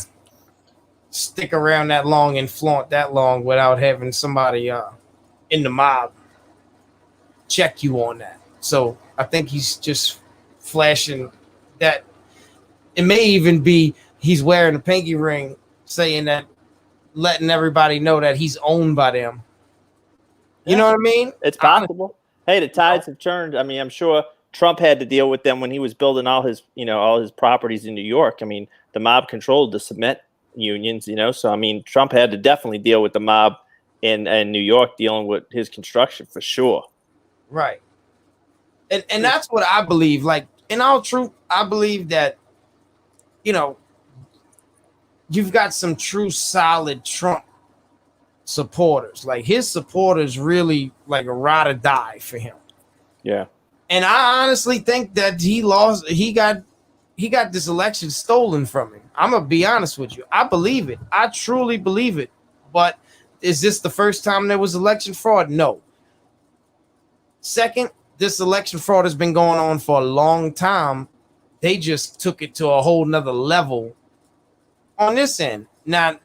stick around that long and flaunt that long without having somebody in the mob check you on that. So I think he's just flashing that. It may even be he's wearing a pinky ring saying that, letting everybody know that he's owned by them. You know what I mean? It's possible. Hey, the tides have turned. I mean, I'm sure Trump had to deal with them when he was building all his properties in New York. I mean, the mob controlled the cement unions, So, I mean, Trump had to definitely deal with the mob in New York dealing with his construction for sure. Right. And that's what I believe. Like, in all truth, I believe that, you've got some true solid Trump supporters. Like his supporters really like a ride or die for him. Yeah. And I honestly think that he got this election stolen from him. I'm gonna be honest with you. I believe it. I truly believe it. But is this the first time there was election fraud? No. Second, this election fraud has been going on for a long time. They just took it to a whole nother level on this end. Now,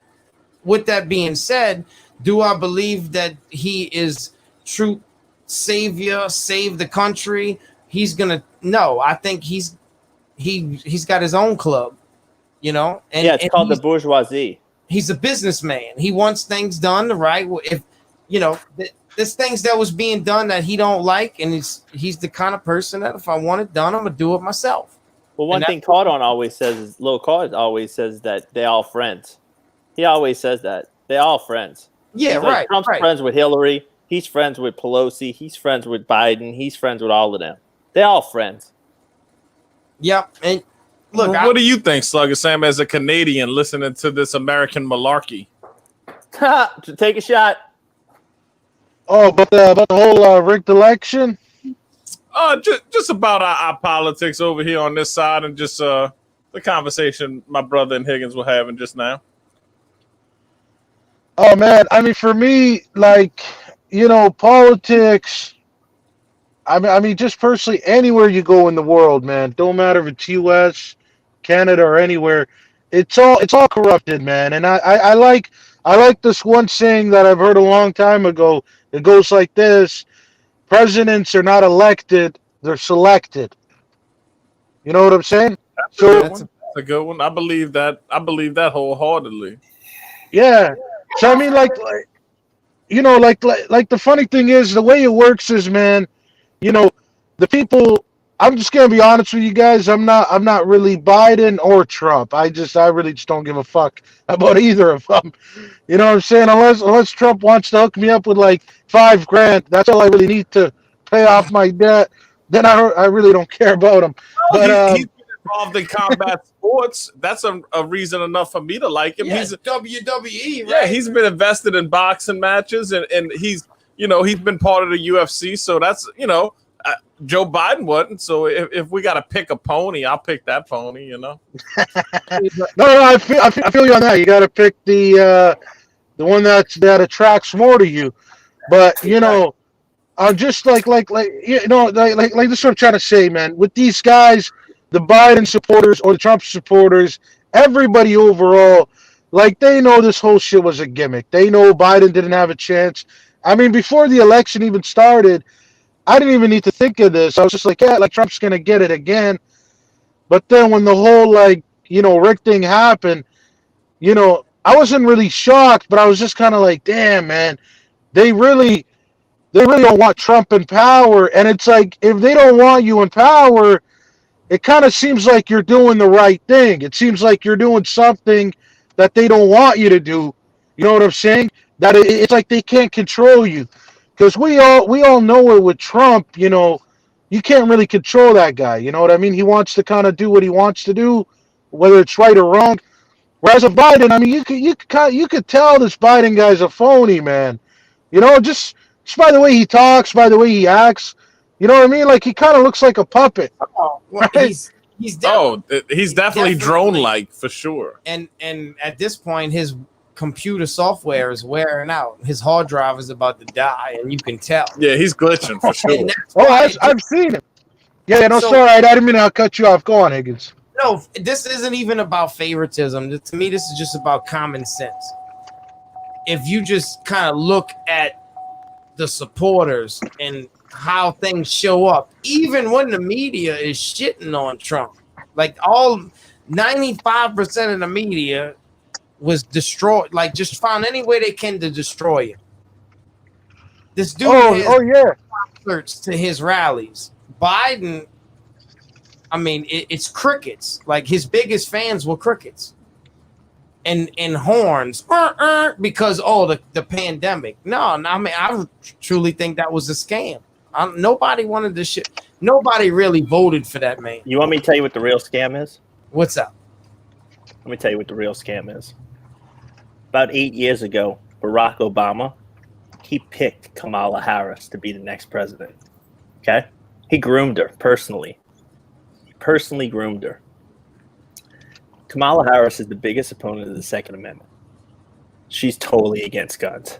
with that being said, do I believe that he is true savior, save the country? No, I think he's got his own club, And it's called the bourgeoisie. He's a businessman. He wants things done the right way. If there's things that was being done that he don't like, and he's the kind of person that if I want it done, I'm gonna do it myself. Well, one thing Cardon always says is, Lil Card always says that they're all friends. He always says that. They're all friends. Yeah, He's right. Like, Trump's friends with Hillary. He's friends with Pelosi. He's friends with Biden. He's friends with all of them. They're all friends. Yep. And look, what do you think, Slugger Sam, as a Canadian listening to this American malarkey? Take a shot. Oh, about the whole rigged election? Just about our politics over here on this side, and just the conversation my brother and Higgnz were having just now. Oh man, I mean, for me, like, politics. I mean, just personally, anywhere you go in the world, man, don't matter if it's U.S., Canada, or anywhere, it's all corrupted, man. And I like this one saying that I've heard a long time ago. It goes like this. Presidents are not elected; they're selected. You know what I'm saying? That's a good one. I believe that wholeheartedly. Yeah. So I mean, like the funny thing is, the way it works is, man, the people. I'm just gonna be honest with you guys. I'm not really Biden or Trump. I really just don't give a fuck about either of them. You know what I'm saying? Unless Trump wants to hook me up with like $5,000, that's all I really need to pay off my debt. Then I really don't care about him. But he's been involved in combat sports. That's a reason enough for me to like him. Yeah, he's WWE, right? Yeah, he's been invested in boxing matches, and he's been part of the UFC. So that's Joe Biden wasn't. So if we got to pick a pony, I'll pick that pony. You know. No, I feel you on that. You got to pick the one that attracts more to you. But you know, I'm just like this is what I'm trying to say, man. With these guys, the Biden supporters or the Trump supporters, everybody overall, like they know this whole shit was a gimmick. They know Biden didn't have a chance. I mean, before the election even started, I didn't even need to think of this. I was just like, yeah, like Trump's gonna get it again. But then when the whole Rick thing happened, I wasn't really shocked, but I was just kind of like, damn, man, they really don't want Trump in power. And it's like, if they don't want you in power, it kind of seems like you're doing the right thing. It seems like you're doing something that they don't want you to do. You know what I'm saying? That it's like they can't control you. Because we all know it with Trump, you can't really control that guy. You know what I mean? He wants to kind of do what he wants to do, whether it's right or wrong. Whereas with Biden, I mean, you could tell this Biden guy's a phony, man. Just by the way he talks, by the way he acts. You know what I mean? Like he kind of looks like a puppet. Well, right? he's definitely drone-like for sure. And at this point, his computer software is wearing out. His hard drive is about to die, and you can tell. Yeah, he's glitching for sure. I've seen him. Yeah, no, sorry, I didn't mean to cut you off. Go on, Higgnz. No, this isn't even about favoritism. To me, this is just about common sense. If you just kind of look at the supporters and how things show up, even when the media is shitting on Trump, like all 95% of the media was destroyed, like just found any way they can to destroy him. This dude concerts to his rallies. Biden, I mean, it's crickets. Like his biggest fans were crickets and horns because the pandemic. No, I mean, I truly think that was a scam. Nobody wanted this shit. Nobody really voted for that man. You want me to tell you what the real scam is? What's up? Let me tell you what the real scam is. About 8 years ago, Barack Obama, he picked Kamala Harris to be the next president. Okay? He groomed her personally. He personally groomed her. Kamala Harris is the biggest opponent of the Second Amendment. She's totally against guns.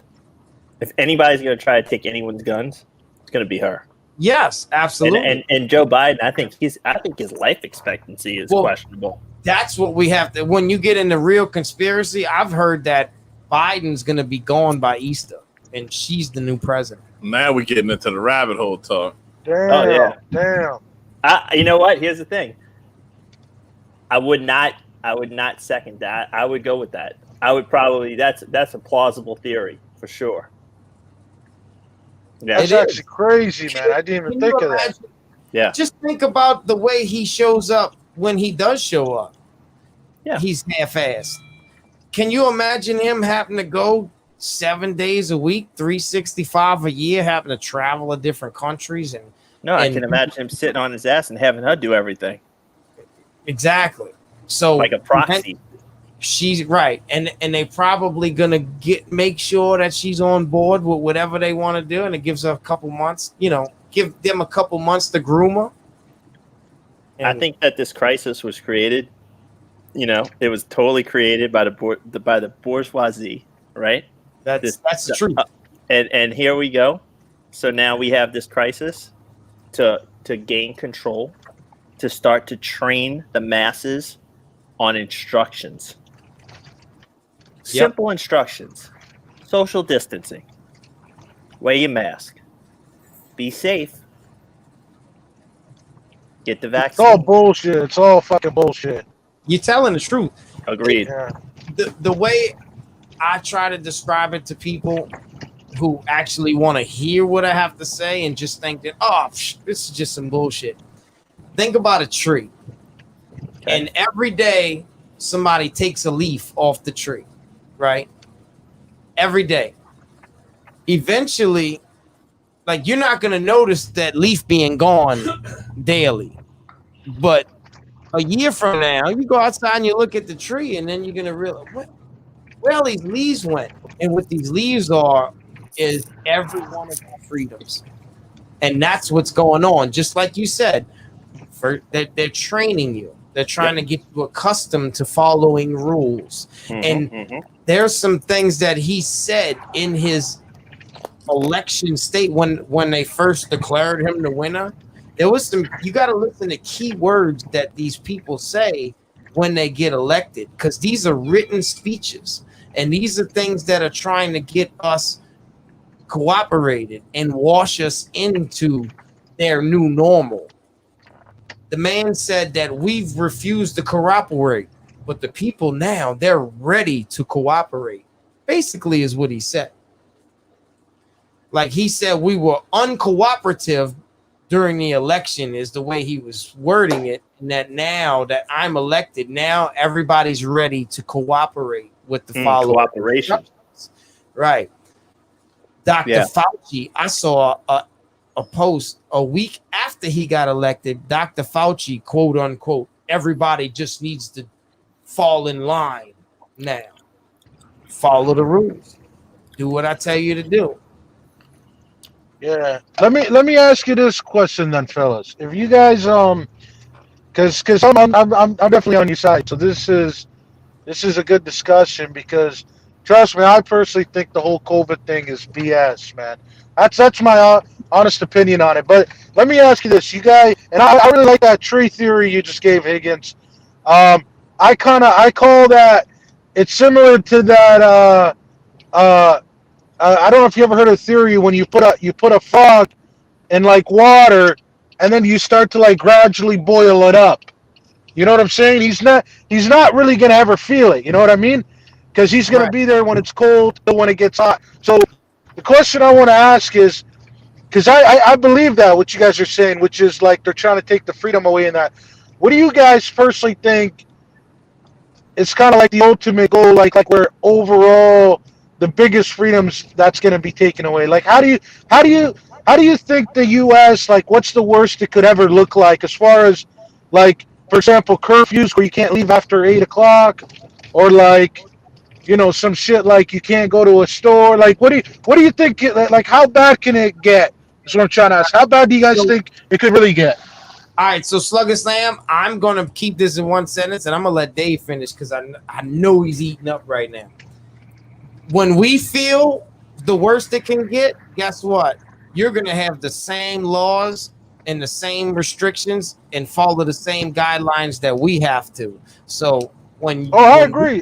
If anybody's going to try to take anyone's guns, it's going to be her. Yes, absolutely. And Joe Biden, I think his life expectancy is questionable. That's what we have to. When you get into real conspiracy, I've heard that Biden's going to be gone by Easter, and she's the new president. Now we're getting into the rabbit hole talk. Damn. You know what? Here's the thing. I would not second that. I would go with that. I would probably that's a plausible theory for sure. Yeah, that's actually crazy, man. I didn't even think of that. Yeah. Just think about the way he shows up when he does show up. Yeah. He's half-assed. Can you imagine him having to go 7 days a week, 365 a year, having to travel to different countries? I can imagine him sitting on his ass and having her do everything. Exactly. So like a proxy. She's right. And they probably gonna make sure that she's on board with whatever they want to do, and it gives her a couple months, give them a couple months to groom her. And I think that this crisis was created, it was totally created by the bourgeoisie, right? That's the truth. And here we go. So now we have this crisis to gain control, to start to train the masses on instructions. Simple instructions. Social distancing. Wear your mask. Be safe. Get the vaccine. It's all bullshit. It's all fucking bullshit. You're telling the truth. Agreed. Yeah. The way I try to describe it to people who actually want to hear what I have to say and just think that, this is just some bullshit. Think about a tree. Okay. And every day somebody takes a leaf off the tree, right? Every day. Eventually, like, you're not going to notice that leaf being gone daily. But a year from now, you go outside and you look at the tree, and then you're going to realize, where all these leaves went? And what these leaves is every one of our freedoms. And that's what's going on. Just like you said, they're training you. They're trying to get you accustomed to following rules. And there's some things that he said in his election state when they first declared him the winner. There was some, you got to listen to key words that these people say when they get elected, because these are written speeches. And these are things that are trying to get us cooperated and wash us into their new normal. The man said that we've refused to cooperate, but the people now, they're ready to cooperate. Basically is what he said. Like he said, we were uncooperative during the election is the way he was wording it. And that now that I'm elected, now everybody's ready to cooperate with the following cooperation. Right. Dr. Fauci, I saw a post a week after he got elected. Dr. Fauci, quote unquote, everybody just needs to fall in line now. Follow the rules. Do what I tell you to do. Yeah. Let me ask you this question then, fellas. If you guys because I'm definitely on your side. So this is a good discussion because trust me, I personally think the whole COVID thing is BS, man. That's my honest opinion on it. But let me ask you this, you guys, and I really like that tree theory you just gave, Higgnz. I call that, it's similar to that. I don't know if you ever heard of the theory when you put a frog in like water, and then you start to like gradually boil it up. You know what I'm saying? He's not really gonna ever feel it. You know what I mean? Because he's gonna be there when it's cold, when it gets hot. So the question I want to ask is, because I believe that what you guys are saying, which is like they're trying to take the freedom away in that. What do you guys personally think? It's kind of like the ultimate goal, like where overall the biggest freedoms that's going to be taken away. Like how do you think the U.S. like what's the worst it could ever look like as far as like, for example, curfews where you can't leave after 8 o'clock, or like, you know, some shit like you can't go to a store. Like what do you think? Like how bad can it get? That's what I'm trying to ask. How bad do you guys think it could really get? All right, so Slugger Slam, I'm going to keep this in one sentence, and I'm going to let Dave finish because I know he's eating up right now. When we feel the worst it can get, guess what? You're going to have the same laws and the same restrictions and follow the same guidelines that we have to. So when I agree.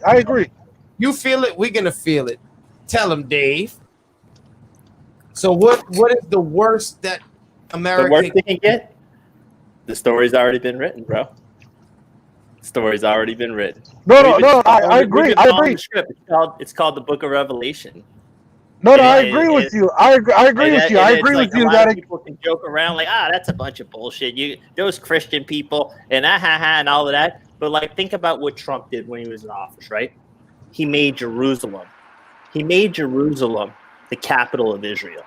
You feel it, we're going to feel it. Tell him, Dave. So what is the worst that America... The worst it can get? The story's already been written, bro. The story's already been written. No, I agree. It's called the Book of Revelation. I agree with you. I agree with you. I agree with you that people can joke around like, that's a bunch of bullshit. Those Christian people and and all of that. But like, think about what Trump did when he was in office, right? He made Jerusalem the capital of Israel.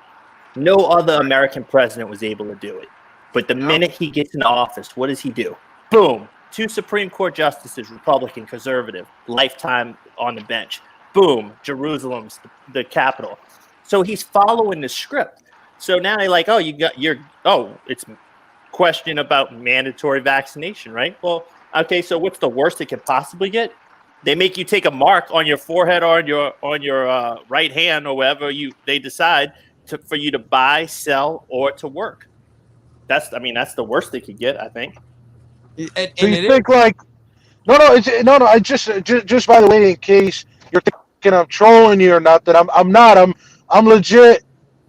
No other American president was able to do it. But the minute he gets into office, what does he do? Boom. 2 Supreme Court justices, Republican, conservative, lifetime on the bench. Boom. Jerusalem's the capital. So he's following the script. So now they're like, it's question about mandatory vaccination, right? Well, okay, so what's the worst it could possibly get? They make you take a mark on your forehead or on your right hand or wherever they decide for you to buy, sell, or to work. That's the worst they could get, I think. So you think like, I just by the way, in case you're thinking I'm trolling you or not, that I'm not. I'm legit.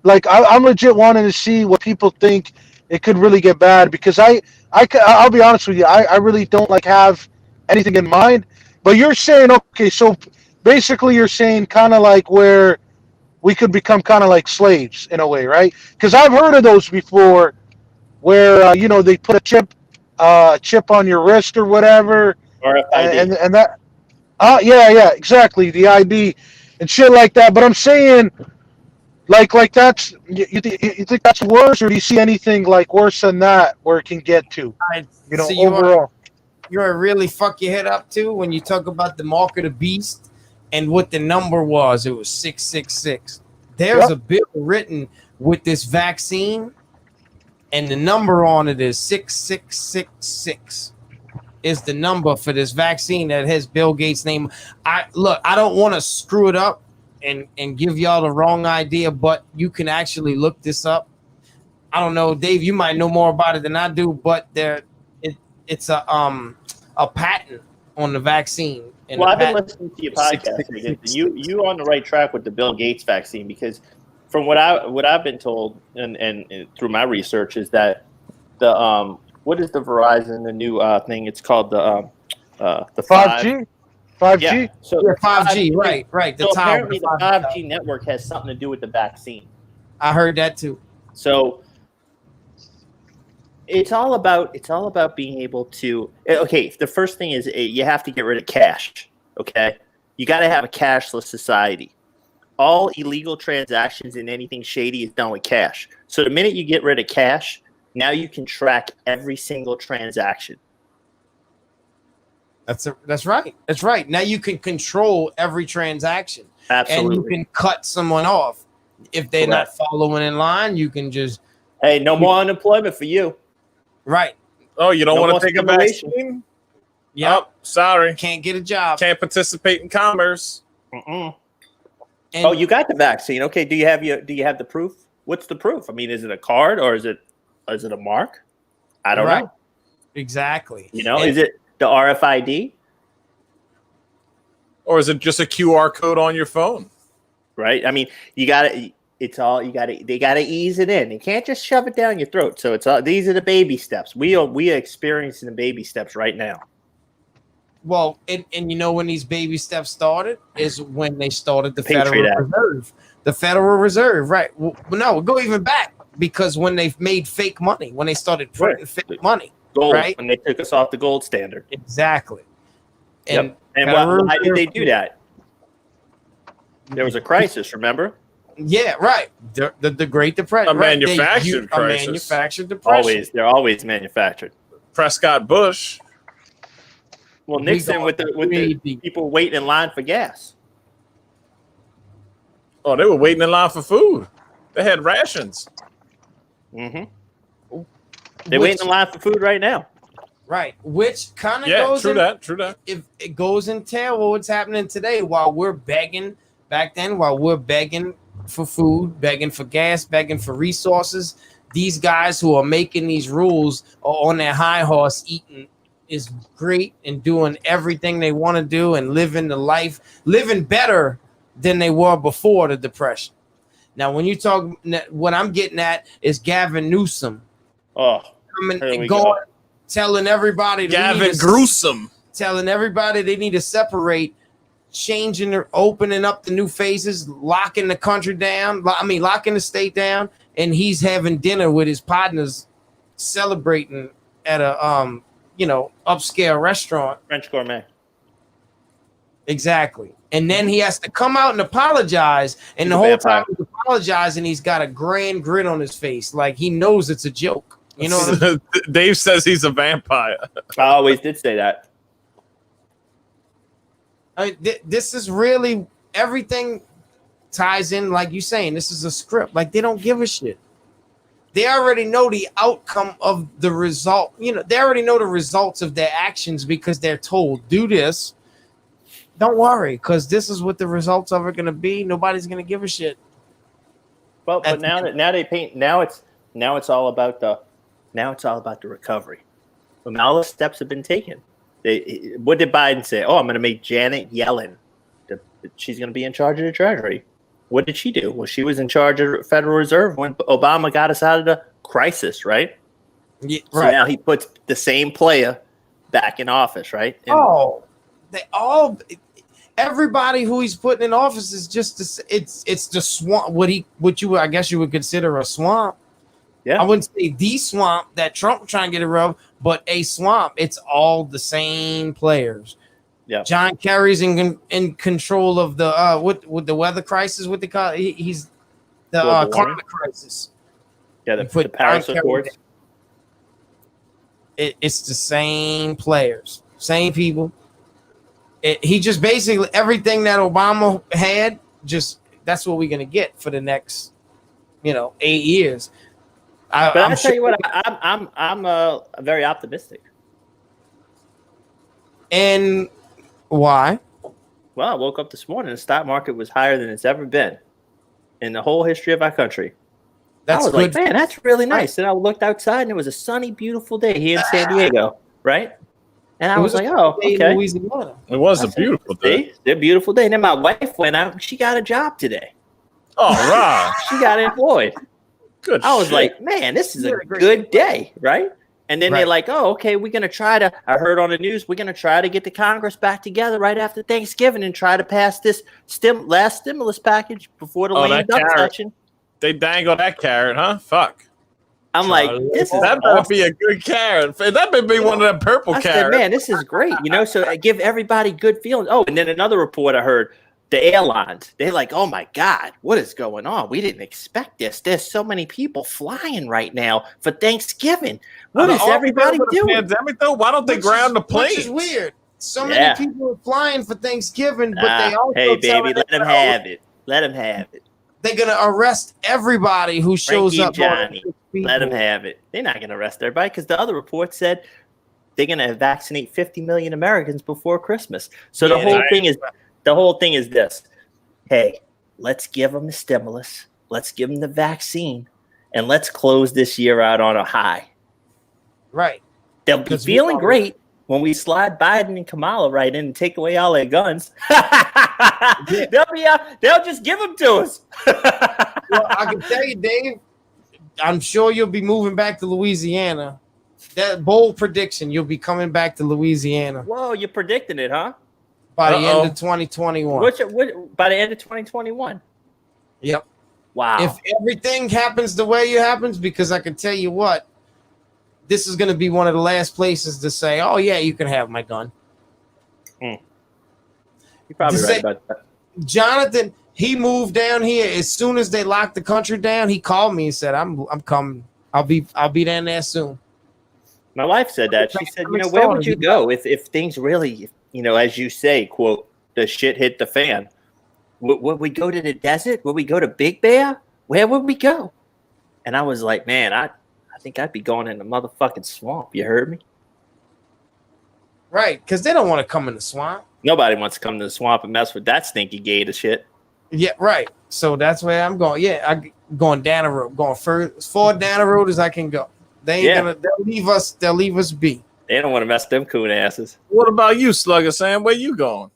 Like I'm legit wanting to see what people think it could really get bad, because I'll be honest with you, I really don't like have anything in mind. But you're saying, okay, so basically you're saying kind of like where we could become kind of like slaves in a way, right? Because I've heard of those before, where they put a chip on your wrist or whatever, or and that, yeah, exactly, the ID and shit like that. But I'm saying, like that's you think that's worse, or do you see anything like worse than that where it can get to? Overall. You want to really fuck your head up too when you talk about the mark of the beast and what the number was. It was 666. There's a bill written with this vaccine and the number on it is 6666. Is the number for this vaccine that has Bill Gates' name. I don't want to screw it up and give y'all the wrong idea, but you can actually look this up. I don't know, Dave, you might know more about it than I do, but it's a patent on the vaccine. And well, I've been listening to your podcast. You on the right track with the Bill Gates vaccine, because from what I've been told and through my research is that the what is the Verizon, the new thing? It's called the 5G. 5G. Yeah. So 5G, right. So apparently the 5G network has something to do with the vaccine. I heard that too. So it's all about being able to. Okay, the first thing is you have to get rid of cash. Okay, you got to have a cashless society. All illegal transactions and anything shady is done with cash. So the minute you get rid of cash, now you can track every single transaction. That's right. That's right. Now you can control every transaction. Absolutely. And you can cut someone off. If they're not following in line, you can just... Hey, no more unemployment for you. Right. Oh, you don't want to take a vaccine? Yeah. Oh, sorry. Can't get a job. Can't participate in commerce. Oh, you got the vaccine. Okay. Do you have the proof? What's the proof? I mean, is it a card or is it a mark? I don't know. Exactly. Is it the RFID? Or is it just a QR code on your phone? Right. I mean, they got to ease it in. You can't just shove it down your throat. So these are the baby steps. We are experiencing the baby steps right now. Well, and when these baby steps started is when they started the Federal Reserve. The Federal Reserve, right. Well, no, we'll go even back, because when they made fake money, when they started printing fake money. Gold, right? When they took us off the gold standard. Exactly. And why did they do that? There was a crisis, remember? Yeah, right. The Great Depression. A manufactured crisis. A manufactured depression. They're always manufactured. Prescott Bush. Well, Nixon with the people waiting in line for gas. Oh, they were waiting in line for food. They had rations. Mm-hmm. They're waiting in line for food right now. Right. Which kind of goes true that. If it goes in tail what's happening today while we're begging back then, while we're begging for food, begging for gas, begging for resources, these guys who are making these rules are on their high horse eating is great and doing everything they want to do and living better than they were before the Depression. Now, when you talk, what I'm getting at is Gavin Newsom. Oh, telling everybody, Gavin Gruesome, telling everybody they need to separate, opening up the new phases, locking the country down. Locking the state down, and he's having dinner with his partners, celebrating at a upscale restaurant. French gourmet. Exactly. And then he has to come out and apologize. And the whole time he's apologizing, he's got a grand grin on his face, like he knows it's a joke. You know what I mean? Dave says he's a vampire. I always did say that. This is really, everything ties in, like you're saying. This is a script. Like, they don't give a shit. They already know the outcome of the result. They already know the results of their actions because they're told, do this. Don't worry, because this is what the results of it going to be. Nobody's going to give a shit. Well, but now it's all about the recovery. When all the steps have been taken, what did Biden say? Oh, I'm going to make Janet Yellen. She's going to be in charge of the Treasury. What did she do? Well, she was in charge of the Federal Reserve when Obama got us out of the crisis, right? Yeah, so now he puts the same player back in office, right? Everybody who he's putting in office is just it's the swamp. I guess you would consider a swamp. Yeah, I wouldn't say the swamp that Trump trying to get rid of, but a swamp. It's all the same players. Yeah, John Kerry's in control of the with the weather crisis. What they call it? He's the climate crisis. Yeah, the Paris Accords. It's the same players, same people. He just basically everything that Obama had. Just that's what we're gonna get for the next, 8 years. But I'll tell you what, I'm very optimistic. And why? Well, I woke up this morning, the stock market was higher than it's ever been in the whole history of our country. I was like, man, that's really nice. And I looked outside, and it was a sunny, beautiful day here in San Diego, right? And I was like, oh, okay. It was a beautiful day. It's a beautiful day. And then my wife went out, and she got a job today. All right. She got employed. Good. I was like, man, this is a good day, right? And then they're like, oh, okay, we're going to try to, I heard on the news, we're going to try to get the Congress back together right after Thanksgiving and try to pass this last stimulus package before the lame duck session. They dangle that carrot, huh? Fuck. I'm like, that better be a good carrot. That may be one of them purple carrots. Said, man, this is great. So I give everybody good feelings. Oh, and then another report I heard, the airlines, they're like, oh my God, what is going on? We didn't expect this. There's so many people flying right now for Thanksgiving. What is everybody doing? Pandemic, though? Why don't they ground the plane? Which is weird. So many people are flying for Thanksgiving, but they also hey, baby, let them have it. Let them have it. They're going to arrest everybody who shows up. Johnny, let them have it. They're not going to arrest everybody because the other report said they're going to vaccinate 50 million Americans before Christmas. So the whole thing is this. Hey, let's give them the stimulus. Let's give them the vaccine. And let's close this year out on a high. Right. They'll be feeling great when we slide Biden and Kamala right in and take away all their guns. They'll just give them to us. Well, I can tell you, Dave, I'm sure you'll be moving back to Louisiana. That bold prediction, you'll be coming back to Louisiana. Whoa, you're predicting it, huh? By the end of 2021. By the end of 2021? Yep. Wow. If everything happens the way it happens, because I can tell you what, this is going to be one of the last places to say, oh, yeah, you can have my gun. You're probably right about that. Jonathan, he moved down here. As soon as they locked the country down, he called me and said, I'm coming. I'll be down there soon. My wife said that. She said, where would you go if things really, as you say, quote, the shit hit the fan? Would we go to the desert? Would we go to Big Bear? Where would we go? And I was like, man, I think I'd be going in the motherfucking swamp. You heard me? Right, because they don't want to come in the swamp. Nobody wants to come to the swamp and mess with that stinky gator shit. Yeah, right. So that's where I'm going. Yeah, I'm going down the road, going as far down the road as I can go. They ain't gonna. They'll leave us be. They don't want to mess them coon asses. What about you, Slugger Sam? Where you going?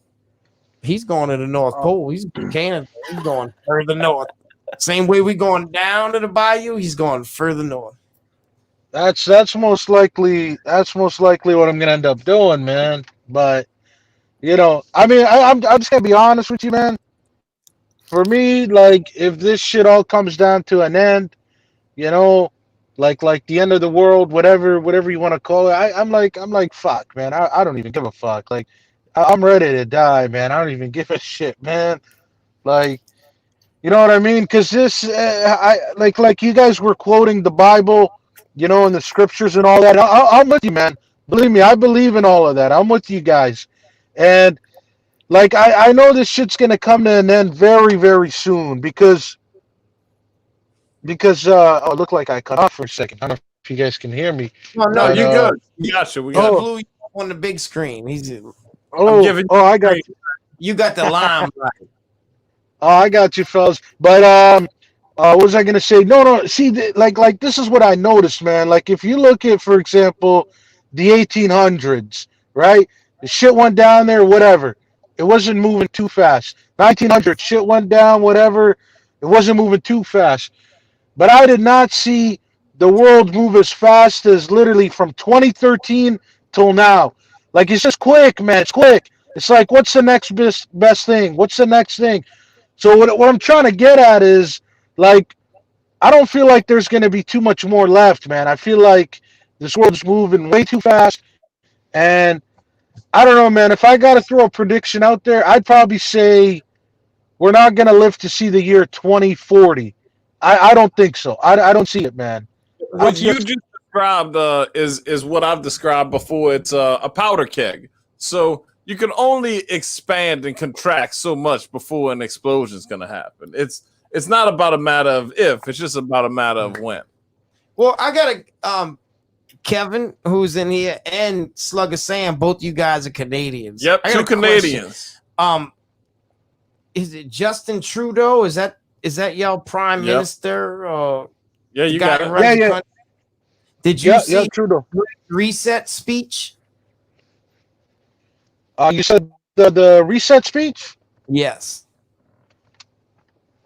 He's going to the North Pole. He's in Canada. He's going further north. Same way we going down to the bayou. He's going further north. That's most likely what I'm gonna end up doing, man. But I mean, I'm just gonna be honest with you, man. For me, like, if this shit all comes down to an end, like the end of the world, whatever you want to call it, I'm like, fuck, man. I don't even give a fuck. Like, I'm ready to die, man. I don't even give a shit, man. Like, you know what I mean? Because this, like you guys were quoting the Bible, and the scriptures and all that. I'm with you, man. Believe me, I believe in all of that. I'm with you guys. And, like, I know this shit's going to come to an end very, very soon because it looked like I cut off for a second. I don't know if you guys can hear me. No, you're good. We got you. We got blue on the big screen. I got you. You got the line right. Oh, I got you, fellas. But what was I gonna say? No. See, like this is what I noticed, man. Like, if you look at, for example, the 1800s, right? The shit went down there, whatever. It wasn't moving too fast. 1900, shit went down, whatever. It wasn't moving too fast. But I did not see the world move as fast as literally from 2013 till now. Like, it's just quick, man. It's quick. It's like, what's the next best thing? What's the next thing? So what I'm trying to get at is, like, I don't feel like there's going to be too much more left, man. I feel like this world's moving way too fast. And I don't know, man. If I got to throw a prediction out there, I'd probably say we're not going to live to see the year 2040. I don't think so. I don't see it, man. What you just described is what I've described before. It's a powder keg. So you can only expand and contract so much before an explosion is going to happen. It's not about a matter of if. It's just about a matter of when. Well, I got a Kevin who's in here and Slugger Sam. Both you guys are Canadians. Yep, I got two a question. Canadians. Is it Justin Trudeau? Is that y'all prime minister? Or yeah, you got it. Yeah. Did you see Trudeau reset speech? You said the reset speech? Yes.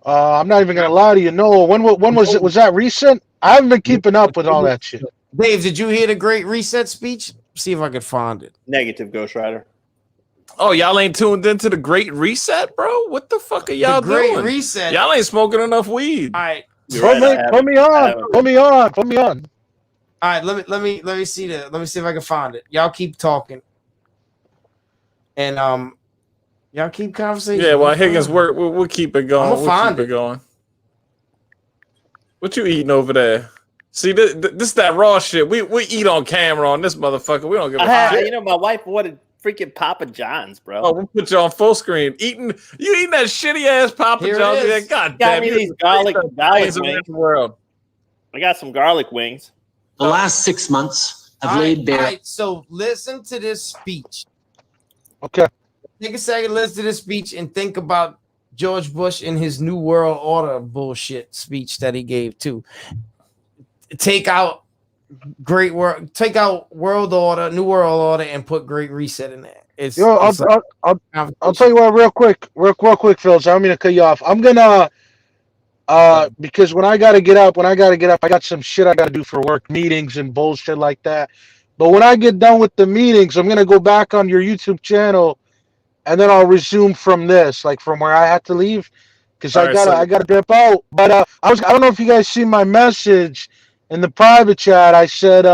I'm not even gonna lie to you. No, when was it? Was that recent? I haven't been keeping up with all that shit. Dave, did you hear the Great Reset speech? See if I could find it. Negative, Ghost Rider. Oh, y'all ain't tuned into the Great Reset, bro? What the fuck are y'all doing? Great Reset. Y'all ain't smoking enough weed. All right. Put me on. All right, let me see let me see if I can find it. Y'all keep talking. And y'all keep conversation. Yeah, while Higgnz work, we'll keep it going. We'll find it going. What you eating over there? See, this that raw shit. We eat on camera on this motherfucker. We don't give a shit. You know, my wife wanted freaking Papa John's, bro. Oh, we'll put you on full screen. You eating that shitty ass Papa John's? Yeah, God damn, me these garlic wings. World. I got some garlic wings. The last 6 months have laid bare. All right, so listen to this speech. Okay. Take a second, listen to this speech, and think about George Bush and his New World Order bullshit speech that he gave too. Take out World Order, New World Order, and put Great Reset in there. I'll tell you what, real quick, Phil. So I don't mean to cut you off. I'm gonna because when I gotta get up, I got some shit I gotta do for work, meetings and bullshit like that. But when I get done with the meetings, I'm gonna go back on your YouTube channel, and then I'll resume from this, like from where I had to leave, because I gotta dip out. But I don't know if you guys see my message in the private chat. I said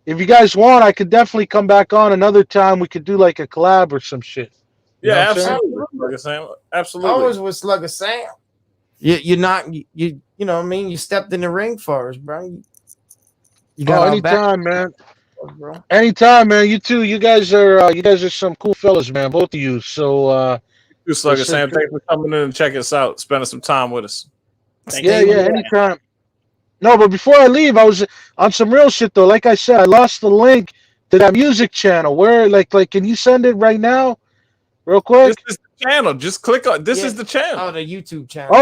if you guys want, I could definitely come back on another time. We could do like a collab or some shit. Yeah, absolutely. Slugger Sam. Absolutely. Always with Slugger Sam. You're not you know what I mean? You stepped in the ring for us, bro. You got anytime, man. Bro. Anytime, man. You too. You guys are some cool fellas, man. Both of you. So Slugger Sam, thanks for coming in and checking us out, spending some time with us. Anytime. No, but before I leave, I was on some real shit though. Like I said, I lost the link to that music channel. Where like can you send it right now? Real quick. This is the channel. Just click on this is the channel. Oh, the YouTube channel.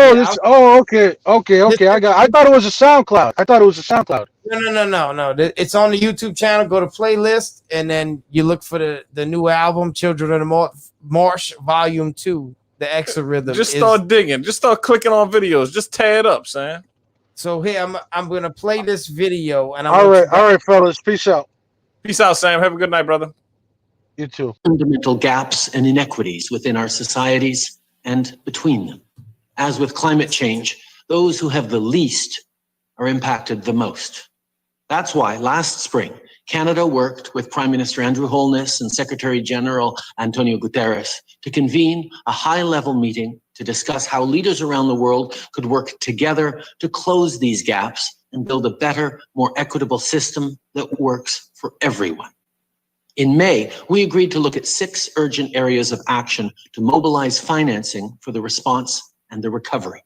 Oh, okay. I thought it was a SoundCloud. No. It's on the YouTube channel. Go to playlist, and then you look for the new album, Children of the Marsh, Volume 2, the Extra Rhythm. Just start digging. Just start clicking on videos. Just tear it up, Sam. So here I'm gonna play this video, and all right, fellas. Peace out. Peace out, Sam. Have a good night, brother. You too. Fundamental gaps and inequities within our societies and between them. As with climate change, those who have the least are impacted the most. That's why last spring, Canada worked with Prime Minister Andrew Holness and Secretary General Antonio Guterres to convene a high-level meeting to discuss how leaders around the world could work together to close these gaps and build a better, more equitable system that works for everyone. In May, we agreed to look at 6 urgent areas of action to mobilize financing for the response and the recovery.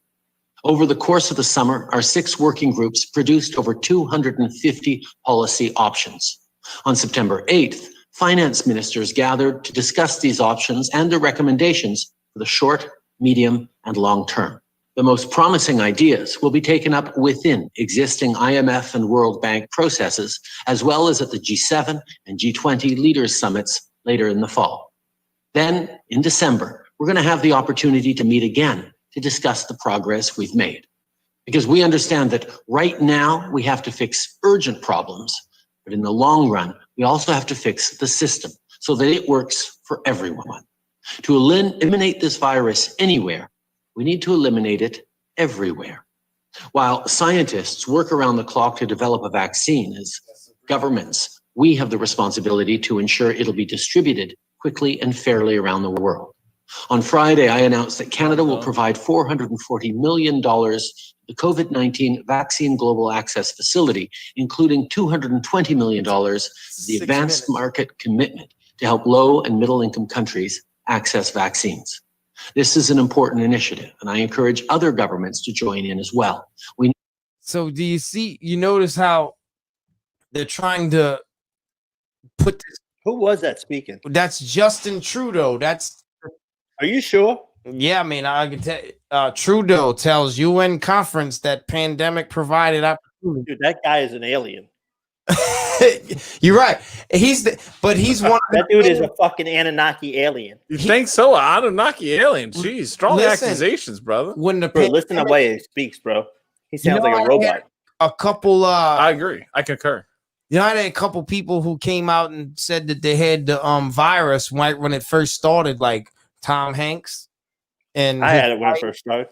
Over the course of the summer, our 6 working groups produced over 250 policy options. On September 8th, finance ministers gathered to discuss these options and the recommendations for the short, medium, and long term. The most promising ideas will be taken up within existing IMF and World Bank processes, as well as at the G7 and G20 leaders summits later in the fall. Then, in December, we're going to have the opportunity to meet again to discuss the progress we've made. Because we understand that right now we have to fix urgent problems, but in the long run, we also have to fix the system so that it works for everyone. To eliminate this virus anywhere, we need to eliminate it everywhere. While scientists work around the clock to develop a vaccine, as governments, we have the responsibility to ensure it'll be distributed quickly and fairly around the world. On Friday, I announced that Canada will provide $440 million to the COVID-19 Vaccine Global Access Facility, including $220 million to the Advanced Market Commitment to help low and middle-income countries access vaccines. This is an important initiative, and I encourage other governments to join in as well. So do you notice how they're trying to put this? Who was that speaking? That's Justin Trudeau. Are you sure? Yeah, I mean, I can tell. Trudeau tells UN conference that pandemic provided opportunity. Dude, that guy is an alien. You're right. But he's one. That dude is a fucking Anunnaki alien. You think so? Anunnaki alien? Jeez, strong accusations, brother. When the bro, listen to the way he speaks, bro. He sounds like a robot. A couple. I agree. I concur. You know, I had a couple people who came out and said that they had the virus when it first started, like Tom Hanks. And I had it when it first started.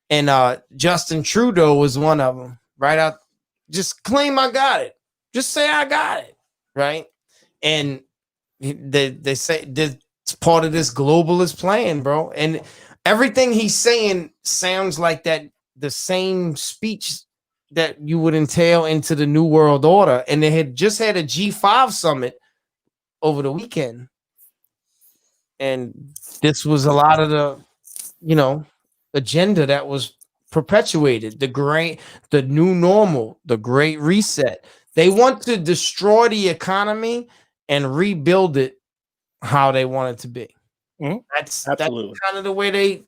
And Justin Trudeau was one of them. Right out, just claim I got it. Just say I got it, right? And they say it's part of this globalist plan, bro. And everything he's saying sounds like the same speech that you would entail into the New World Order. And they had just had a G5 summit over the weekend. And this was a lot of the, agenda that was perpetuated. The new normal, the great reset. They want to destroy the economy and rebuild it how they want it to be. Mm-hmm. That's kind of the way they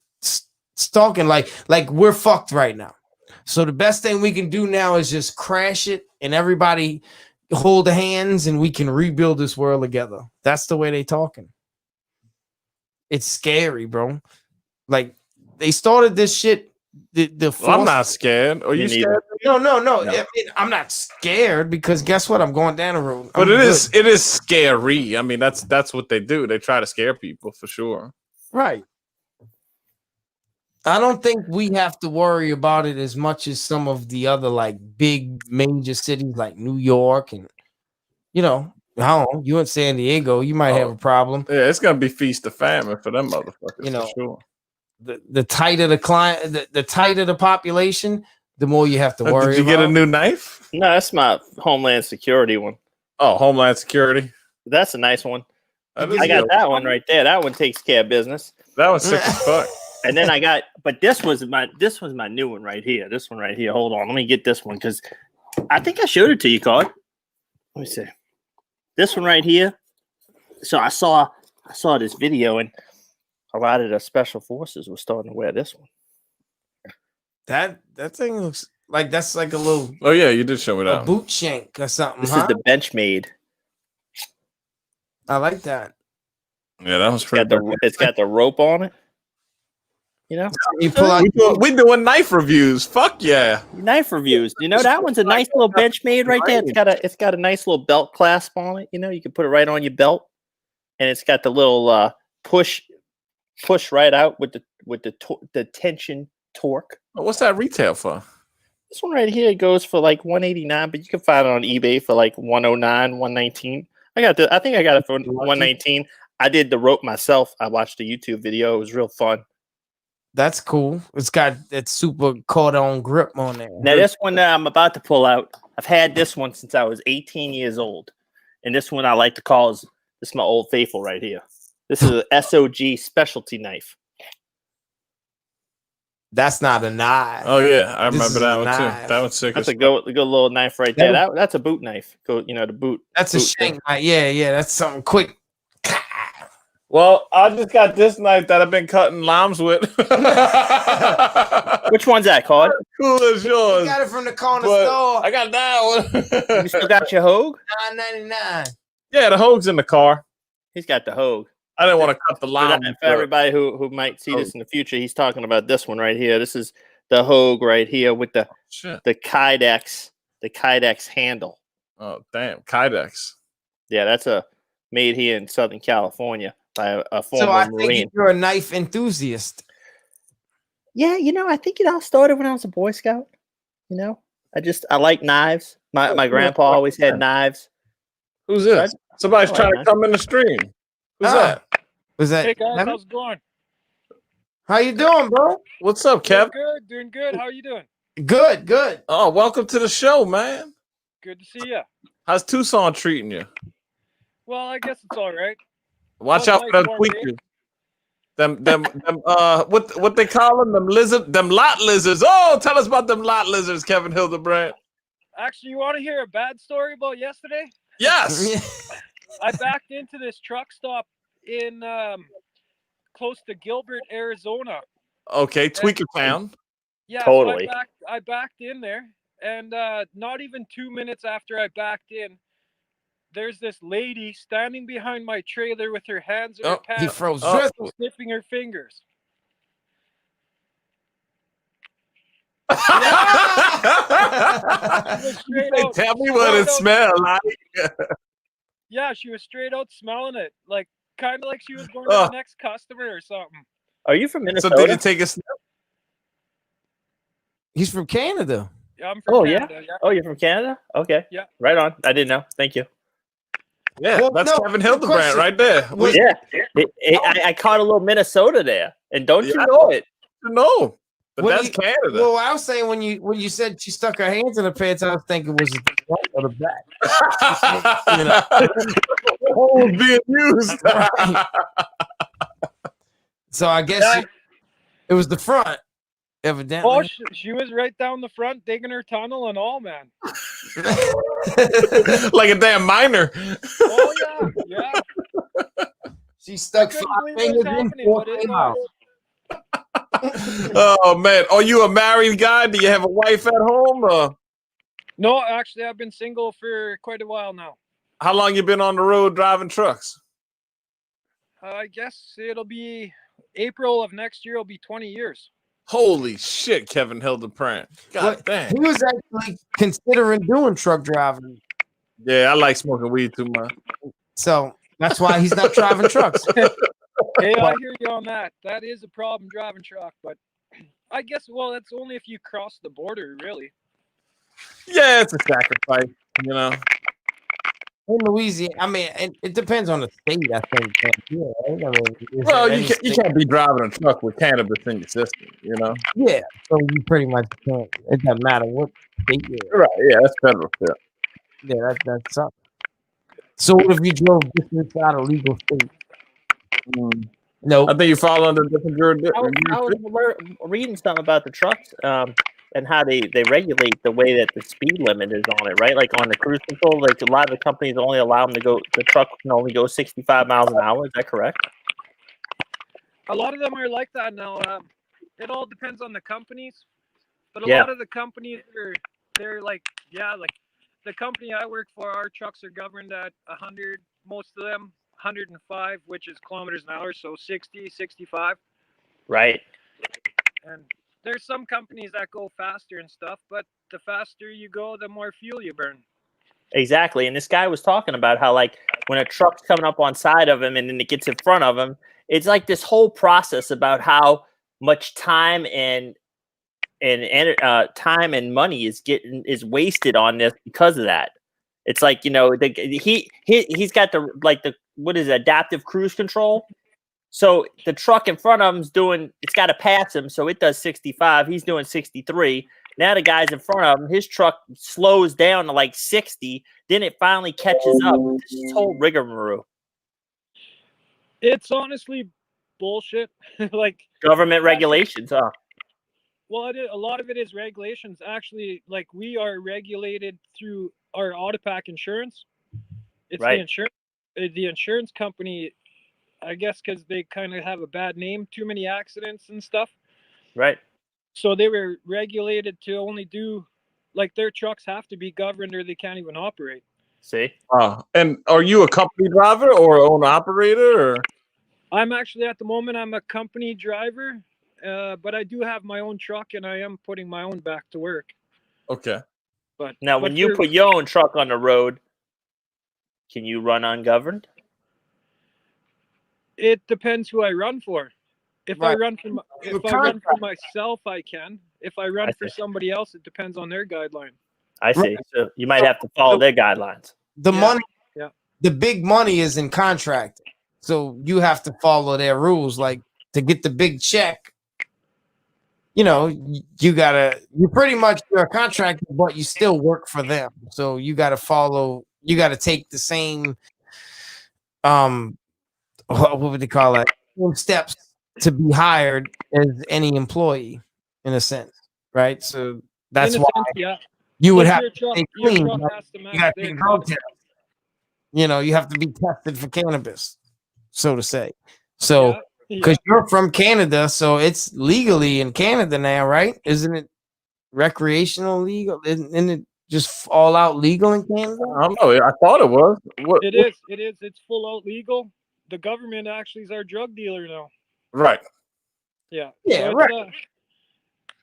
talking. Like we're fucked right now. So the best thing we can do now is just crash it and everybody hold hands and we can rebuild this world together. That's the way they talking. It's scary, bro. Like they started this shit. I'm not scared. Are you scared? No. I mean, I'm not scared because guess what? I'm going down the road. But it is scary. I mean, that's what they do. They try to scare people for sure. Right. I don't think we have to worry about it as much as some of the other like big major cities like New York and I don't know, you in San Diego, you might have a problem. Yeah, it's gonna be feast of famine for them motherfuckers for sure. The tighter the client, the tighter the population, the more you have to worry. Did you get a new knife? No, that's my Homeland Security one. Oh, Homeland Security. That's a nice one. I got that one right there. That one takes care of business. That was sick as fuck. And then but this was my new one right here. This one right here. Hold on, let me get this one because I think I showed it to you, Card. Let me see. This one right here. So I saw this video and a lot of the special forces were starting to wear this one. That thing looks like that's like a little. Oh yeah, you did show me that. A boot shank or something. This is the Benchmade. I like that. Yeah, that was pretty. It's got the rope on it. You pull out. We doing knife reviews. Fuck yeah, knife reviews. That one's a nice little Benchmade right there. It's got a nice little belt clasp on it. You can put it right on your belt, and it's got the little push right out with the tension torque. What's that retail for? This one right here goes for like $189, but you can find it on eBay for like $109, $119. I think I got it for $119. I did the rope myself. I watched a YouTube video. It was real fun. That's cool. It's got that super cordon grip on there. Now this one that I'm about to pull out, I've had this one since I was 18 years old, and this one I like to call this is my old faithful right here. This is an SOG specialty knife. That's not a knife. Oh yeah, I remember that one too. That one's sick. That's a good little knife right there. That's a boot knife. The boot. That's a shank knife. Yeah. That's something quick. Well, I just got this knife that I've been cutting limes with. Which one's that, Card? Cool as yours. You got it from the corner store. I got that one. You still got your Hogue? $9.99. Yeah, the Hogue's in the car. He's got the Hogue. I didn't want to cut the lime. For everybody who might see this in the future, he's talking about this one right here. This is the Hogue right here with the Kydex handle. Oh damn, Kydex. Yeah, that's made here in Southern California by a former so I Marine. Think you're a knife enthusiast. Yeah, I think it all started when I was a Boy Scout. I like knives. My grandpa always had knives. Who's this? Somebody's trying to come in the stream. Who's that? Was that? Hey guys, how's it going? How you doing, bro? What's up, Kev? Doing good. How are you doing? Good. Oh, welcome to the show, man. Good to see you. How's Tucson treating you? Well, I guess it's all right. Watch out for those tweakers. What they call them? Them lot lizards. Oh, tell us about them lot lizards, Kevin Hildebrand. Actually, you want to hear a bad story about yesterday? Yes. I backed into this truck stop in close to Gilbert, Arizona. Okay, Tweaker Town. Yeah, Totally. So I backed in there, and not even 2 minutes after I backed in, there's this lady standing behind my trailer with her hands in her pants. He froze. Sniffing her fingers. Tell me what it smelled like. Yeah, she was straight out smelling it, like kind of like she was going to the next customer or something. Are you from Minnesota? So did you take a sniff? He's from Canada. Yeah, I'm from Canada. Yeah? Oh, you're from Canada? Okay. Yeah. Right on. I didn't know. Thank you. Yeah, well, that's Kevin Hildebrand right there. I caught a little Minnesota there, and don't you know it? No, but that's Canada. Well, I was saying when you said she stuck her hands in her pants, I was thinking it was the front or the back. Oh, being used. So I guess it was the front, evidently. Oh, she was right down the front, digging her tunnel and all, man. Like a damn miner. Oh yeah. She stuck 5 fingers in 4 miles. Oh man, are you a married guy? Do you have a wife at home? No, actually, I've been single for quite a while now. How long you been on the road driving trucks? I guess it'll be April of next year. It'll be 20 years. Holy shit, Kevin Hildebrand. God damn. He was actually considering doing truck driving. Yeah, I like smoking weed too much. So that's why he's not driving trucks. Hey, I hear you on that. That is a problem driving truck, but I guess, well, that's only if you cross the border, really. Yeah, it's a sacrifice, you know. In Louisiana, I mean, it depends on the state, I think. Yeah, I mean, well, you can't be driving a truck with cannabis in your system, you know? Yeah, so you pretty much can't. It doesn't matter what state you're in. Right, yeah, that's federal shit. Yeah, that's something. So what if you drove just inside a legal state? No, I think you fall under different jurisdictions. I was reading something about the trucks and how they regulate the way that the speed limit is on it, right? Like on the cruise control, like a lot of the companies only allow them to go. The truck can only go 65 miles an hour. Is that correct? A lot of them are like that now. It all depends on the companies, but a lot of the companies they're like the company I work for, our trucks are governed at 100. Most of them 105, which is kilometers an hour, so 60, 65. Right. And there's some companies that go faster and stuff, but the faster you go, the more fuel you burn. Exactly. And this guy was talking about how, like, when a truck's coming up on side of him and then it gets in front of him, it's like this whole process about how much time and money is wasted on this because of that. It's like, you know, he's got the what is it, adaptive cruise control. So the truck in front of him's it's got to pass him, so it does 65. He's doing 63. Now the guy's in front of him, his truck slows down to like 60. Then it finally catches up. This whole rigmarole. It's honestly bullshit. Like government regulations, huh? Well, a lot of it is regulations. Actually, like we are regulated through our Autopack insurance. It's right. The insurance company, I guess, because they kind of have a bad name, too many accidents and stuff. Right. So they were regulated to only do, like, their trucks have to be governed or they can't even operate. See? And are you a company driver or owner operator? Or? I'm actually, at the moment, I'm a company driver, but I do have my own truck and I am putting my own back to work. Okay. But now, when you put your own truck on the road, can you run ungoverned? It depends who I run for. If I run for myself, I can. If I run for somebody else, it depends on their guideline. I see. So you might have to follow their guidelines. The big money is in contract, so you have to follow their rules. Like to get the big check, you know, you're a contractor, but you still work for them. So you got to take the same, what would they call it? Steps to be hired as any employee in a sense, right? So that's why you would have to stay clean. You got to take a drug test. You know, you have to be tested for cannabis, so to say. So, because you're from Canada, so it's legally in Canada now, right? Isn't it recreational legal? Isn't it just all out legal in Canada? I don't know. I thought it was. It is. It's full out legal. The government actually is our drug dealer now. Right. Yeah. Yeah. So right.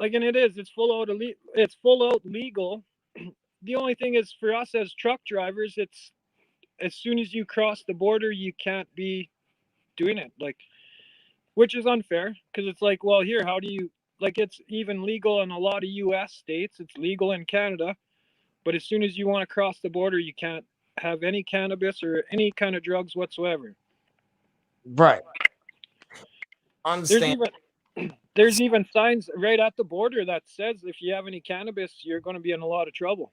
And it is. It's full out. It's full out legal. The only thing is for us as truck drivers, it's as soon as you cross the border, you can't be doing it. Like, which is unfair because it's like, well, here, how do you like? It's even legal in a lot of U.S. states. It's legal in Canada, but as soon as you want to cross the border, you can't have any cannabis or any kind of drugs whatsoever. Right. Understand. There's even signs right at the border that says if you have any cannabis, you're going to be in a lot of trouble.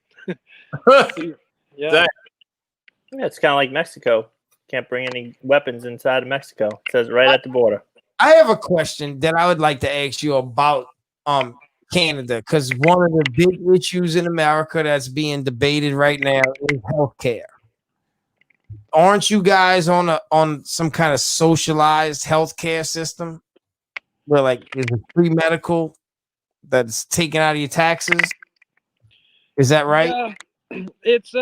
Yeah. It's kind of like Mexico. Can't bring any weapons inside of Mexico. It says right at the border. I have a question that I would like to ask you about Canada, because one of the big issues in America that's being debated right now is healthcare. Aren't you guys on some kind of socialized healthcare system where like there's a free medical that's taken out of your taxes? Is that right? Yeah. It's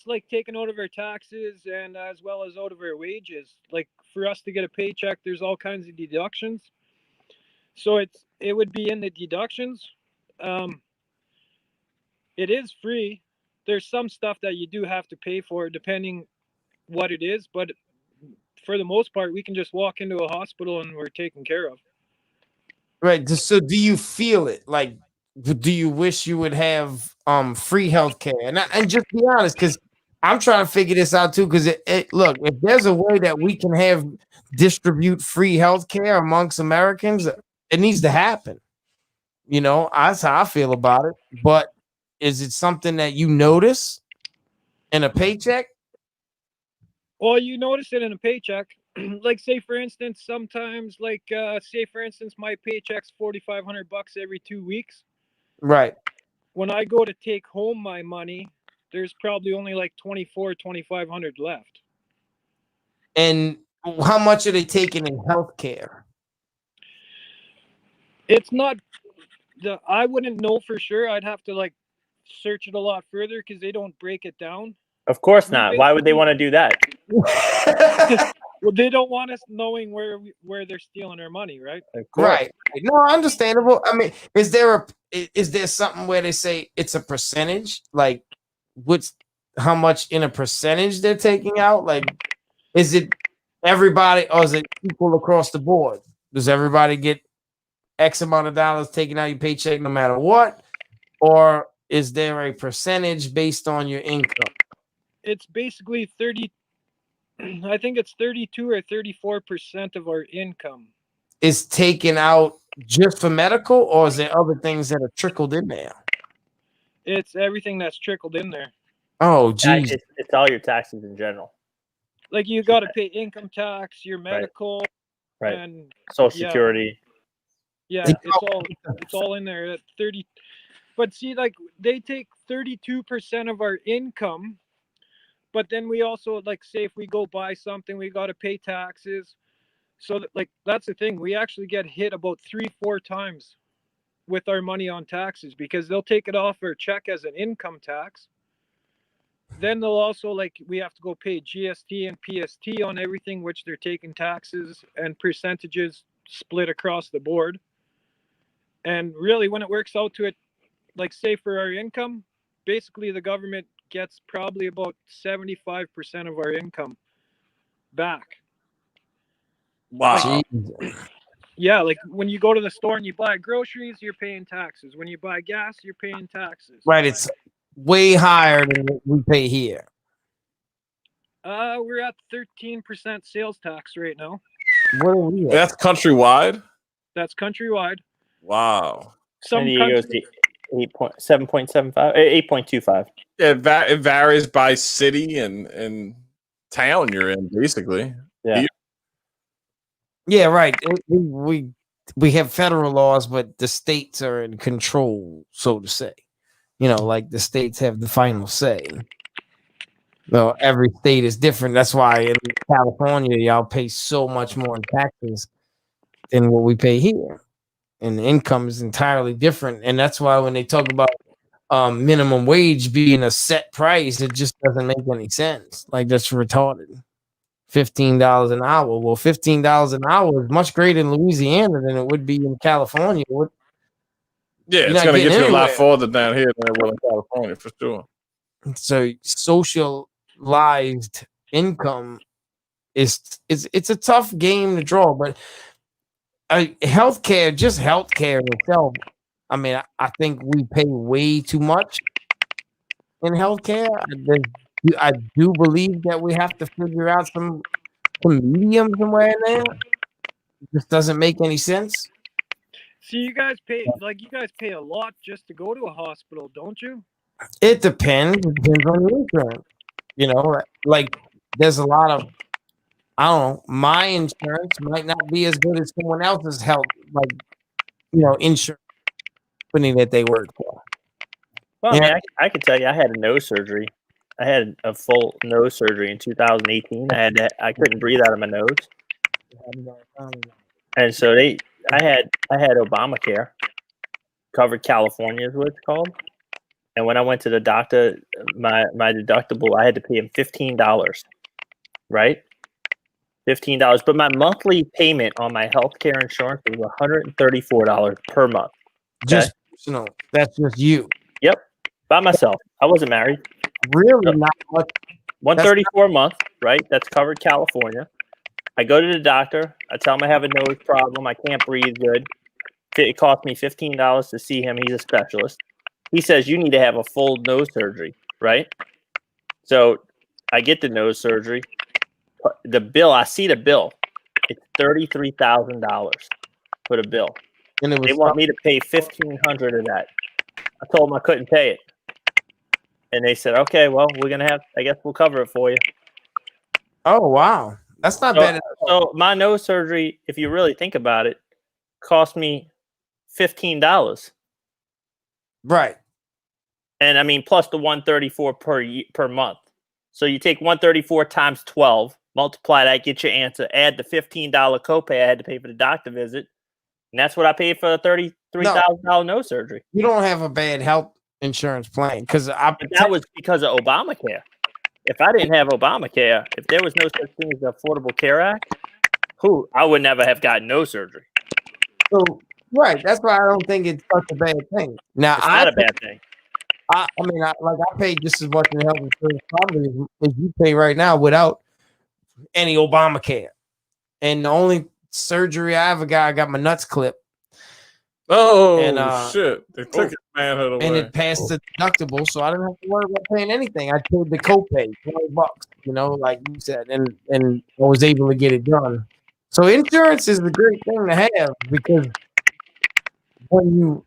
like taken out of our taxes and as well as out of our wages. Like for us to get a paycheck, there's all kinds of deductions. So it would be in the deductions. It is free. There's some stuff that you do have to pay for depending what it is, but for the most part, we can just walk into a hospital and we're taken care of. Right. So do you feel it? Like, do you wish you would have free healthcare? And just be honest, because I'm trying to figure this out too. Because look, if there's a way that we can distribute free healthcare amongst Americans, it needs to happen. You know, that's how I feel about it. But is it something that you notice in a paycheck? Well, you notice it in a paycheck. Like, say for instance, sometimes, like, say for instance, my paycheck's $4,500 every 2 weeks. Right. When I go to take home my money, there's probably only like $2,500 left. And how much are they taking in healthcare? It's not I wouldn't know for sure. I'd have to like search it a lot further because they don't break it down. Of course not. Why would they want to do that? Well, they don't want us knowing where they're stealing our money, right? Right. No, understandable. I mean, is there something where they say it's a percentage? Like, how much in a percentage they're taking out? Like, is it everybody or is it equal across the board? Does everybody get X amount of dollars taken out of your paycheck no matter what? Or is there a percentage based on your income? It's basically 30. I think it's 32 or 34% of our income is taken out just for medical, or is there other things that are trickled in there? It's everything that's trickled in there. Oh, geez. It's all your taxes in general. Like you got to pay income tax, your medical, right, and Social Security. Yeah, it's all in there at 30. But see, like they take 32% of our income. But then we also, like, say if we go buy something, we got to pay taxes. So, like, that's the thing. We actually get hit about 3-4 times with our money on taxes because they'll take it off our check as an income tax. Then they'll also, like, we have to go pay GST and PST on everything, which they're taking taxes and percentages split across the board. And really, when it works out to it, like, say for our income, basically the government gets probably about 75% of our income back. Wow. Like, yeah, like when you go to the store and you buy groceries, you're paying taxes. When you buy gas, you're paying taxes. Right, it's way higher than what we pay here. We're at 13% sales tax right now. What are we at? That's countrywide? That's countrywide. Wow. San Diego's 7.75, 8.25. Yeah, it varies by city and town you're in, basically. Yeah. Yeah, right. We have federal laws, but the states are in control, so to say. You know, like the states have the final say. No, every state is different. That's why in California, y'all pay so much more in taxes than what we pay here, and the income is entirely different. And that's why when they talk about minimum wage being a set price, it just doesn't make any sense. Like that's retarded. $15 an hour. Well, $15 an hour is much greater in Louisiana than it would be in California. Yeah, You're it's not going to getting get you a lot anywhere. farther down here than it will in California for sure. So socialized income it's a tough game to draw, but healthcare, just healthcare in itself. I mean, I think we pay way too much in healthcare. I do believe that we have to figure out some medium somewhere in there. It just doesn't make any sense. See, you guys pay a lot just to go to a hospital, don't you? It depends. It depends on the insurance. You know, like there's a lot of, I don't know, my insurance might not be as good as someone else's health, like, you know, insurance company that they work for. Well, I mean, I can tell you, I had a nose surgery. I had a full nose surgery in 2018. I couldn't breathe out of my nose, and so I had Obamacare, covered California is what it's called. And when I went to the doctor, my deductible, I had to pay him $15, right? $15, but my monthly payment on my healthcare insurance was $134 per month. Okay? Just that's just you. Yep, by myself. I wasn't married. Really, so, not much. $134 a month, right? That's covered California. I go to the doctor. I tell him I have a nose problem. I can't breathe good. It cost me $15 to see him. He's a specialist. He says you need to have a full nose surgery, right? So I get the nose surgery. The bill, I see the bill. It's $33,000 for the bill. And they want me to pay $1,500 of that. I told them I couldn't pay it. And they said, okay, well, we're going to have, I guess we'll cover it for you. Oh, wow. That's not bad at all. So my nose surgery, if you really think about it, cost me $15. Right. And I mean, plus the $134 per month. So you take $134 times 12, multiply that, get your answer, add the $15 copay I had to pay for the doctor visit. And that's what I paid for the $33,000 nose surgery. You don't have a bad health insurance plan because that was because of Obamacare. If I didn't have Obamacare, if there was no such thing as the Affordable Care Act, I would never have gotten nose surgery. So right, that's why I don't think it's such a bad thing. Now, it's not a bad thing. I mean, I pay just as much in health insurance probably as you pay right now without any Obamacare. And the only surgery I ever got, I got my nuts clipped. Oh, and, shit. They took his manhood away. And it passed the deductible, so I didn't have to worry about paying anything. I paid the copay, $20, you know, like you said, and I was able to get it done. So insurance is a great thing to have because when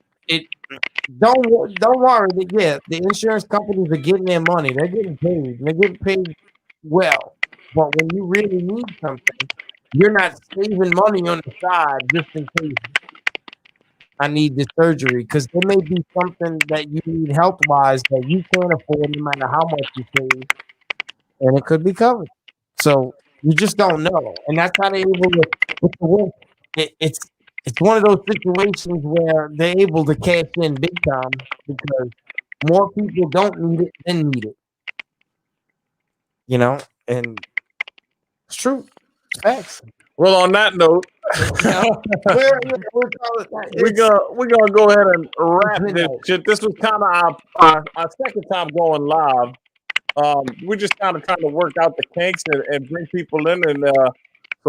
don't worry, the insurance companies are getting their money. They're getting paid. They're getting paid well. But when you really need something, you're not saving money on the side just in case I need this surgery, because there may be something that you need health-wise that you can't afford no matter how much you save, and it could be covered. So you just don't know. And that's how they're able to with the win. It's one of those situations where they're able to cash in big time because more people don't need it than need it. You know, and it's true. Facts. Well, on that note, we're gonna go ahead and wrap this shit. This was kind of our second time going live. We're just kind of trying to work out the kinks and bring people in, and so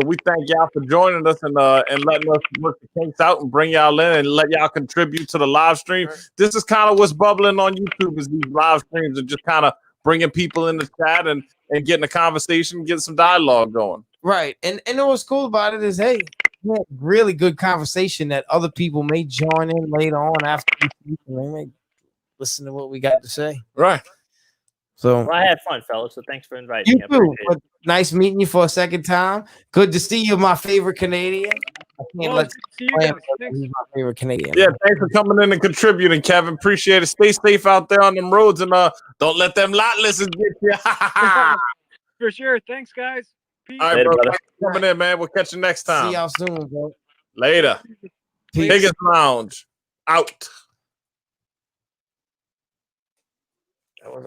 we thank y'all for joining us and letting us work the kinks out and bring y'all in and let y'all contribute to the live stream. This is kind of what's bubbling on YouTube is these live streams and just kind of bringing people in the chat and getting a conversation, getting some dialogue going. Right. And what's cool about it is, hey, we had really good conversation that other people may join in later on after they may listen to what we got to say. Right. So I had fun, fellas. So thanks for inviting me. You too. But Nice meeting you for a second time. Good to see you, my favorite Canadian. I can't let see you guys. Thanks. he's my favorite Canadian. Yeah, thanks for coming in and contributing, Kevin. Appreciate it. Stay safe out there on them roads and don't let them lot listers get you. For sure. Thanks, guys. Peace. All right, Later, bro. brother. Thanks for coming in, man. We'll catch you next time. See y'all soon, bro. Later. Peace. Higgnz Lounge out. That was